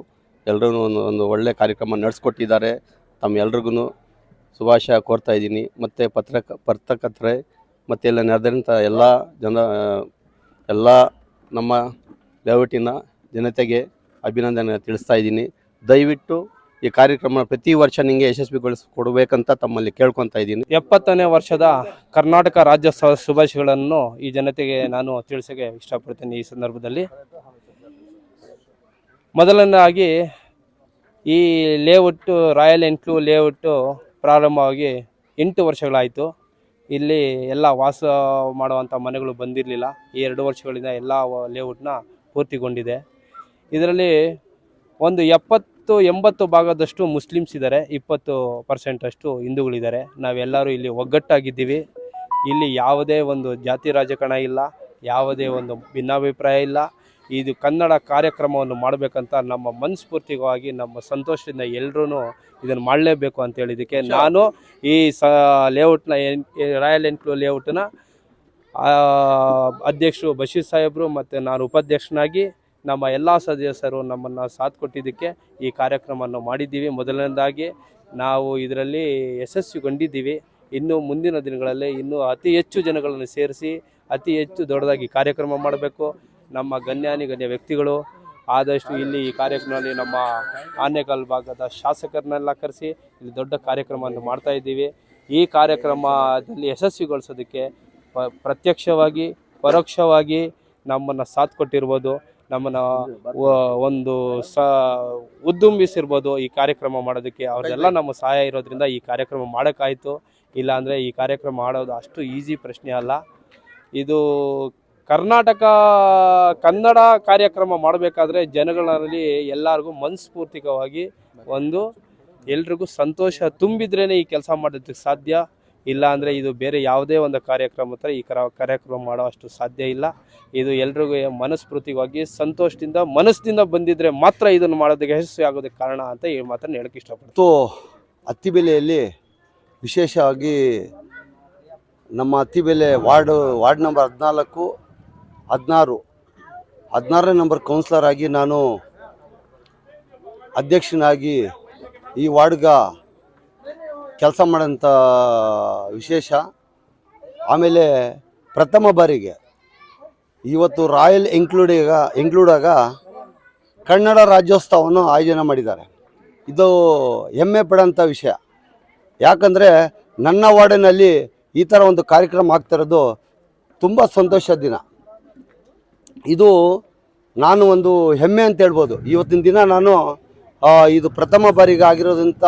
ಎಲ್ಲರೂ ಒಂದು ಒಳ್ಳೆಯ ಕಾರ್ಯಕ್ರಮ ನಡೆಸ್ಕೊಟ್ಟಿದ್ದಾರೆ. ತಮ್ಮೆಲ್ರಿಗೂ ಶುಭಾಶಯ ಕೋರ್ತಾ ಇದ್ದೀನಿ. ಮತ್ತು ಪತ್ರಕರ್ತರೆ ಮತ್ತು ಎಲ್ಲ ನೆರೆದಂಥ ಎಲ್ಲ ನಮ್ಮ ಲೇಔಟಿನ ಜನತೆಗೆ ಅಭಿನಂದನೆ ತಿಳಿಸ್ತಾ ಇದ್ದೀನಿ. ದಯವಿಟ್ಟು ಈ ಕಾರ್ಯಕ್ರಮ ಪ್ರತಿ ವರ್ಷ ನಿಮಗೆ ಯಶಸ್ವಿಗೊಳಿಸಿಕೊಡ್ಬೇಕಂತ ತಮ್ಮಲ್ಲಿ ಕೇಳ್ಕೊತಾ ಇದ್ದೀನಿ. 70ನೇ ವರ್ಷದ ಕರ್ನಾಟಕ ರಾಜ್ಯೋತ್ಸವ ಶುಭಾಶಯಗಳನ್ನು ಈ ಜನತೆಗೆ ನಾನು ತಿಳಿಸೋಕ್ಕೆ ಇಷ್ಟಪಡ್ತೀನಿ. ಈ ಸಂದರ್ಭದಲ್ಲಿ ಮೊದಲನೇದಾಗಿ ಈ ಲೇಔಟು ರಾಯಲ್ ಎನ್ಕ್ಲೂವ್ ಲೇಔಟು ಪ್ರಾರಂಭವಾಗಿ 8 ವರ್ಷಗಳಾಯಿತು. ಇಲ್ಲಿ ಎಲ್ಲ ವಾಸ ಮಾಡುವಂಥ ಮನೆಗಳು ಬಂದಿರಲಿಲ್ಲ. ಈ 2 ವರ್ಷಗಳಿಂದ ಎಲ್ಲ ಲೇಔಟ್ನ ಪೂರ್ತಿಗೊಂಡಿದೆ. ಇದರಲ್ಲಿ ಒಂದು 70-80 ಭಾಗದಷ್ಟು ಮುಸ್ಲಿಮ್ಸ್ ಇದ್ದಾರೆ, 20% ಅಷ್ಟು ಹಿಂದೂಗಳಿದ್ದಾರೆ. ನಾವೆಲ್ಲರೂ ಇಲ್ಲಿ ಒಗ್ಗಟ್ಟಾಗಿದ್ದೀವಿ. ಇಲ್ಲಿ ಯಾವುದೇ ಒಂದು ಜಾತಿ ರಾಜಕಾರಣ ಇಲ್ಲ, ಯಾವುದೇ ಒಂದು ಭಿನ್ನಾಭಿಪ್ರಾಯ ಇಲ್ಲ. ಇದು ಕನ್ನಡ ಕಾರ್ಯಕ್ರಮವನ್ನು ಮಾಡಬೇಕಂತ ನಮ್ಮ ಮನಸ್ಫೂರ್ತಿಗಾಗಿ, ನಮ್ಮ ಸಂತೋಷದಿಂದ ಎಲ್ಲರೂ ಇದನ್ನು ಮಾಡಲೇಬೇಕು ಅಂತ ಹೇಳಿದ್ದಕ್ಕೆ ನಾನು ಈ ಲೇಔಟ್ನ ರಾಯಲ್ ಎನ್ಕ್ಲೂವ್ ಲೇಔಟ್ನ ಅಧ್ಯಕ್ಷರು ಬಶೀರ್ ಸಾಹೇಬರು ಮತ್ತು ನಾನು ಉಪಾಧ್ಯಕ್ಷನಾಗಿ ನಮ್ಮ ಎಲ್ಲ ಸದಸ್ಯರು ನಮ್ಮನ್ನು ಸಾಥ್ ಕೊಟ್ಟಿದ್ದಕ್ಕೆ ಈ ಕಾರ್ಯಕ್ರಮವನ್ನು ಮಾಡಿದ್ದೀವಿ. ಮೊದಲನೇದಾಗಿ ನಾವು ಇದರಲ್ಲಿ ಯಶಸ್ವಿಗೊಂಡಿದ್ದೀವಿ. ಇನ್ನು ಮುಂದಿನ ದಿನಗಳಲ್ಲಿ ಇನ್ನೂ ಅತಿ ಹೆಚ್ಚು ಜನಗಳನ್ನು ಸೇರಿಸಿ ಅತಿ ಹೆಚ್ಚು ದೊಡ್ಡದಾಗಿ ಕಾರ್ಯಕ್ರಮ ಮಾಡಬೇಕು. ನಮ್ಮ ಗಣ್ಯ ವ್ಯಕ್ತಿಗಳು ಆದಷ್ಟು ಇಲ್ಲಿ ಈ ಕಾರ್ಯಕ್ರಮದಲ್ಲಿ ನಮ್ಮ ಆನೇಕಲ್ ಭಾಗದ ಶಾಸಕರನ್ನೆಲ್ಲ ಕರೆಸಿ ಇಲ್ಲಿ ದೊಡ್ಡ ಕಾರ್ಯಕ್ರಮವನ್ನು ಮಾಡ್ತಾ ಇದ್ದೀವಿ. ಈ ಕಾರ್ಯಕ್ರಮದಲ್ಲಿ ಯಶಸ್ವಿಗೊಳಿಸೋದಕ್ಕೆ ಪ್ರತ್ಯಕ್ಷವಾಗಿ ಪರೋಕ್ಷವಾಗಿ ನಮ್ಮನ್ನು ಸಾಥ್ ಕೊಟ್ಟಿರ್ಬೋದು, ನಮ್ಮನ್ನು ಒಂದು ಉದ್ದುಂಬಿಸಿರ್ಬೋದು ಈ ಕಾರ್ಯಕ್ರಮ ಮಾಡೋದಕ್ಕೆ. ಅವರೆಲ್ಲ ನಮ್ಮ ಸಹಾಯ ಇರೋದ್ರಿಂದ ಈ ಕಾರ್ಯಕ್ರಮ ಮಾಡೋಕ್ಕಾಯಿತು. ಇಲ್ಲಾಂದರೆ ಈ ಕಾರ್ಯಕ್ರಮ ಮಾಡೋದು ಅಷ್ಟು ಈಸಿ ಪ್ರಶ್ನೆ ಅಲ್ಲ. ಇದು ಕನ್ನಡ ಕಾರ್ಯಕ್ರಮ ಮಾಡಬೇಕಾದ್ರೆ ಜನಗಳಲ್ಲಿ ಎಲ್ಲರಿಗೂ ಮನಸ್ಫೂರ್ತಿಕವಾಗಿ ಒಂದು ಎಲ್ರಿಗೂ ಸಂತೋಷ ತುಂಬಿದ್ರೇ ಈ ಕೆಲಸ ಮಾಡೋದಕ್ಕೆ ಸಾಧ್ಯ. ಇಲ್ಲ ಅಂದರೆ ಇದು ಬೇರೆ ಯಾವುದೇ ಒಂದು ಕಾರ್ಯಕ್ರಮ ಥರ ಈ ಕಾರ್ಯಕ್ರಮ ಮಾಡೋ ಅಷ್ಟು ಸಾಧ್ಯ ಇಲ್ಲ. ಇದು ಎಲ್ರಿಗೂ ಮನಸ್ಫೂರ್ತಿಗಾಗಿ ಸಂತೋಷದಿಂದ ಮನಸ್ಸಿನಿಂದ ಬಂದಿದ್ದರೆ ಮಾತ್ರ ಇದನ್ನು ಮಾಡೋದಕ್ಕೆ ಯಶಸ್ವಿ ಆಗೋದಕ್ಕೆ ಕಾರಣ ಅಂತ ಈ ಮಾತನ್ನು ಹೇಳೋಕ್ಕೆ ಇಷ್ಟಪಡ್ತೀನಿ. ಅತ್ತಿಬೆಲೆಯಲ್ಲಿ ವಿಶೇಷವಾಗಿ ನಮ್ಮ ಅತ್ತಿಬೆಲೆ ವಾರ್ಡ್ ನಂಬರ್ 16ನೇ ನಂಬರ್ ಕೌನ್ಸಿಲರ್ ಆಗಿ ನಾನು ಅಧ್ಯಕ್ಷನಾಗಿ ಈ ವಾರ್ಡ್ಗೆ ಕೆಲಸ ಮಾಡೋಂಥ ವಿಶೇಷ. ಆಮೇಲೆ ಪ್ರಥಮ ಬಾರಿಗೆ ಇವತ್ತು ರಾಯಲ್ ಇನ್ಕ್ಲೂಡಾಗ ಕನ್ನಡ ರಾಜ್ಯೋತ್ಸವವನ್ನು ಆಯೋಜನೆ ಮಾಡಿದ್ದಾರೆ. ಇದು ಹೆಮ್ಮೆ ಪಡೋಂಥ ವಿಷಯ. ಯಾಕಂದರೆ ನನ್ನ ವಾರ್ಡಿನಲ್ಲಿ ಈ ಥರ ಒಂದು ಕಾರ್ಯಕ್ರಮ ಆಗ್ತಿರೋದು ತುಂಬ ಸಂತೋಷದ ದಿನ. ಇದು ನಾನು ಒಂದು ಹೆಮ್ಮೆ ಅಂತ ಹೇಳ್ಬೋದು. ಇವತ್ತಿನ ದಿನ ನಾನು ಇದು ಪ್ರಥಮ ಬಾರಿಗೆ ಆಗಿರೋದಂಥ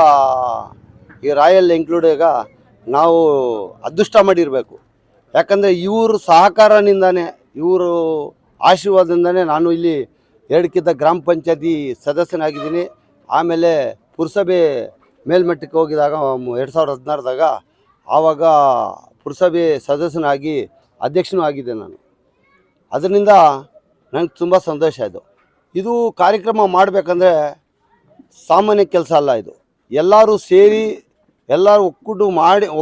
ಈ ರಾಯಲ್ ಎನ್ಕ್ಲೂಡಿಗ ನಾವು ಅದೃಷ್ಟ ಮಾಡಿರಬೇಕು. ಯಾಕಂದರೆ ಇವರು ಸಹಕಾರದಿಂದನೇ, ಇವರು ಆಶೀರ್ವಾದದಿಂದನೇ ನಾನು ಇಲ್ಲಿ 2 ಗ್ರಾಮ ಪಂಚಾಯತಿ ಸದಸ್ಯನಾಗಿದ್ದೀನಿ. ಆಮೇಲೆ ಪುರಸಭೆ ಮೇಲ್ಮಟ್ಟಕ್ಕೆ ಹೋಗಿದಾಗ 2016ದಾಗ ಆವಾಗ ಪುರಸಭೆ ಸದಸ್ಯನಾಗಿ ಅಧ್ಯಕ್ಷನೂ ಆಗಿದ್ದೆ ನಾನು. ಅದರಿಂದ ನನಗೆ ತುಂಬ ಸಂತೋಷ ಆಯಿತು. ಇದು ಕಾರ್ಯಕ್ರಮ ಮಾಡಬೇಕಂದ್ರೆ ಸಾಮಾನ್ಯ ಕೆಲಸ ಅಲ್ಲ. ಇದು ಎಲ್ಲರೂ ಸೇರಿ ಎಲ್ಲರೂ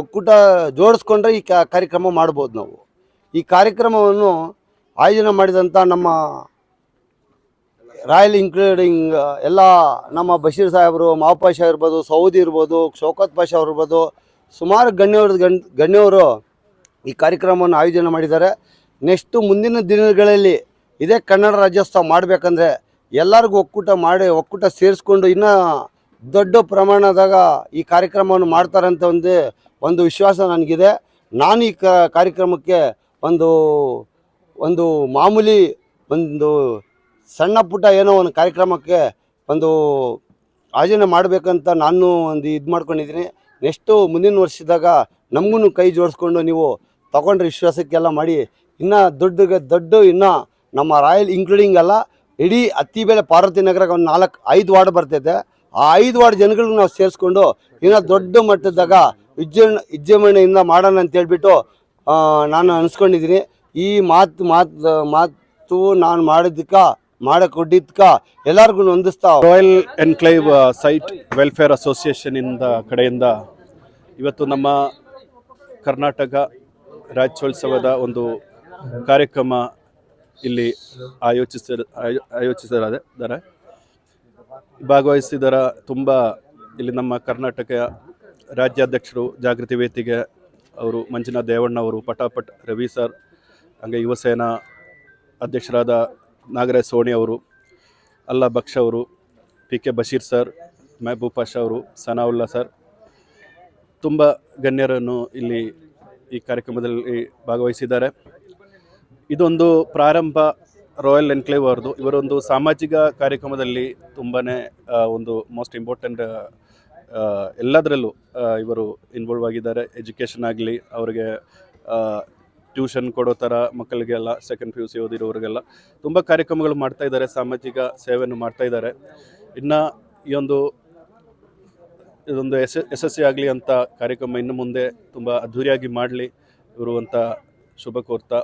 ಒಕ್ಕೂಟ ಜೋಡಿಸ್ಕೊಂಡ್ರೆ ಈ ಕಾರ್ಯಕ್ರಮ ಮಾಡ್ಬೋದು ನಾವು. ಈ ಕಾರ್ಯಕ್ರಮವನ್ನು ಆಯೋಜನೆ ಮಾಡಿದಂಥ ನಮ್ಮ ರಾಯಲ್ ಇನ್ಕ್ಲೂಡಿಂಗ್ ಎಲ್ಲ ನಮ್ಮ ಬಶೀರ್ ಸಾಹೇಬರು, ಮಾವ್ ಪಾಷಾ ಇರ್ಬೋದು, ಸೌದಿ ಇರ್ಬೋದು, ಶೌಕತ್ ಪಾಷಾ ಅವ್ರು ಇರ್ಬೋದು, ಸುಮಾರು ಗಣ್ಯವರು ಈ ಕಾರ್ಯಕ್ರಮವನ್ನು ಆಯೋಜನೆ ಮಾಡಿದ್ದಾರೆ. ನೆಕ್ಸ್ಟು ಮುಂದಿನ ದಿನಗಳಲ್ಲಿ ಇದೇ ಕನ್ನಡ ರಾಜ್ಯೋತ್ಸವ ಮಾಡಬೇಕಂದ್ರೆ ಎಲ್ಲರಿಗೂ ಒಕ್ಕೂಟ ಸೇರಿಸ್ಕೊಂಡು ಇನ್ನೂ ದೊಡ್ಡ ಪ್ರಮಾಣದಾಗ ಈ ಕಾರ್ಯಕ್ರಮವನ್ನು ಮಾಡ್ತಾರಂತ ಒಂದು ವಿಶ್ವಾಸ ನನಗಿದೆ. ನಾನು ಈ ಕಾರ್ಯಕ್ರಮಕ್ಕೆ ಒಂದು ಮಾಮೂಲಿ ಒಂದು ಸಣ್ಣ ಪುಟ್ಟ ಏನೋ ಒಂದು ಕಾರ್ಯಕ್ರಮಕ್ಕೆ ಒಂದು ಆಯೋಜನೆ ಮಾಡಬೇಕಂತ ನಾನು ಇದು ಮಾಡ್ಕೊಂಡಿದ್ದೀನಿ. ನೆಕ್ಸ್ಟು ಮುಂದಿನ ವರ್ಷದಾಗ ನಮಗೂ ಕೈ ಜೋಡಿಸ್ಕೊಂಡು ನೀವು ತಗೊಂಡ್ರೆ ವಿಶ್ವಾಸಕ್ಕೆಲ್ಲ ಮಾಡಿ ಇನ್ನೂ ದೊಡ್ಡ ಇನ್ನೂ ನಮ್ಮ ರಾಯಲ್ ಇನ್ಕ್ಲೂಡಿಂಗ್ ಅಲ್ಲ, ಇಡೀ ಅತ್ತಿಬೇಳೆ ಪಾರ್ವತಿ ನಗರಕ್ಕೆ ಒಂದು 4-5 ವಾರ್ಡ್ ಬರ್ತೈತೆ. ಆ 5 ವಾರ್ಡ್ ಜನಗಳಿಗೂ ನಾವು ಸೇರಿಸ್ಕೊಂಡು ಇನ್ನೂ ದೊಡ್ಡ ಮಟ್ಟದಾಗ ವಿಜೃಂಭಣೆಯಿಂದ ಮಾಡೋಣ ಅಂತೇಳ್ಬಿಟ್ಟು ನಾನು ಅನಿಸ್ಕೊಂಡಿದ್ದೀನಿ. ಈ ಮಾತು ನಾನು ಮಾಡಿಕೊಟ್ಟಿದ್ದಕ್ಕ ಎಲ್ಲರಿಗೂ ಹೊಂದಿಸ್ತಾ royal enclave site welfare association ಕಡೆಯಿಂದ ಇವತ್ತು ನಮ್ಮ ಕರ್ನಾಟಕ ರಾಜ್ಯೋತ್ಸವದ ಒಂದು ಕಾರ್ಯಕ್ರಮ ಇಲ್ಲಿ ಆಯೋಜಿಸಿದ್ದಾರೆ. ಭಾಗವಹಿಸಿದರ ತುಂಬ ಇಲ್ಲಿ ನಮ್ಮ ಕರ್ನಾಟಕ ರಾಜ್ಯಾಧ್ಯಕ್ಷರು ಜಾಗೃತಿ ವೇದಿಕೆ ಅವರು, ಮಂಜುನಾಥ್ ದೇವಣ್ಣ ಅವರು, ಪಟಾಪಟ್ ರವಿ ಸರ್, ಹಂಗೆ ಯುವಸೇನಾ ಅಧ್ಯಕ್ಷರಾದ ನಾಗರಾಜ್ ಸೋಣಿ ಅವರು, ಅಲ್ಲಾ ಬಕ್ಷ ಅವರು, PK ಬಶೀರ್ ಸರ್, ಮೆಹಬೂಬ್ ಪಾಷಾ ಅವರು, ಸನಾವುಲ್ಲಾ ಸರ್, ತುಂಬ ಗಣ್ಯರನ್ನು ಇಲ್ಲಿ ಈ ಕಾರ್ಯಕ್ರಮದಲ್ಲಿ ಭಾಗವಹಿಸಿದ್ದಾರೆ. ಇದೊಂದು ಪ್ರಾರಂಭ ರಾಯಲ್ ಎನ್ಕ್ಲೇವ್ ಅವ್ರದ್ದು. ಇವರೊಂದು ಸಾಮಾಜಿಕ ಕಾರ್ಯಕ್ರಮದಲ್ಲಿ ತುಂಬಾ ಒಂದು ಮೋಸ್ಟ್ ಇಂಪಾರ್ಟೆಂಟ್ ಎಲ್ಲದರಲ್ಲೂ ಇವರು ಇನ್ವಾಲ್ವ್ ಆಗಿದ್ದಾರೆ. ಎಜುಕೇಷನ್ ಆಗಲಿ, ಅವರಿಗೆ ಟ್ಯೂಷನ್ ಕೊಡೋ ಥರ ಮಕ್ಕಳಿಗೆಲ್ಲ, ಸೆಕೆಂಡ್ PUC ಓದಿರೋರಿಗೆಲ್ಲ ತುಂಬ ಕಾರ್ಯಕ್ರಮಗಳು ಮಾಡ್ತಾಯಿದ್ದಾರೆ, ಸಾಮಾಜಿಕ ಸೇವೆಯನ್ನು ಮಾಡ್ತಾಯಿದ್ದಾರೆ. ಇನ್ನು ಇದೊಂದು ಯಶಸ್ವಿ ಆಗಲಿ ಅಂತ ಕಾರ್ಯಕ್ರಮ ಇನ್ನು ಮುಂದೆ ತುಂಬ ಅದ್ಧೂರಿಯಾಗಿ ಮಾಡಲಿ ಇವರು ಅಂತ ಶುಭ ಕೋರ್ತಾ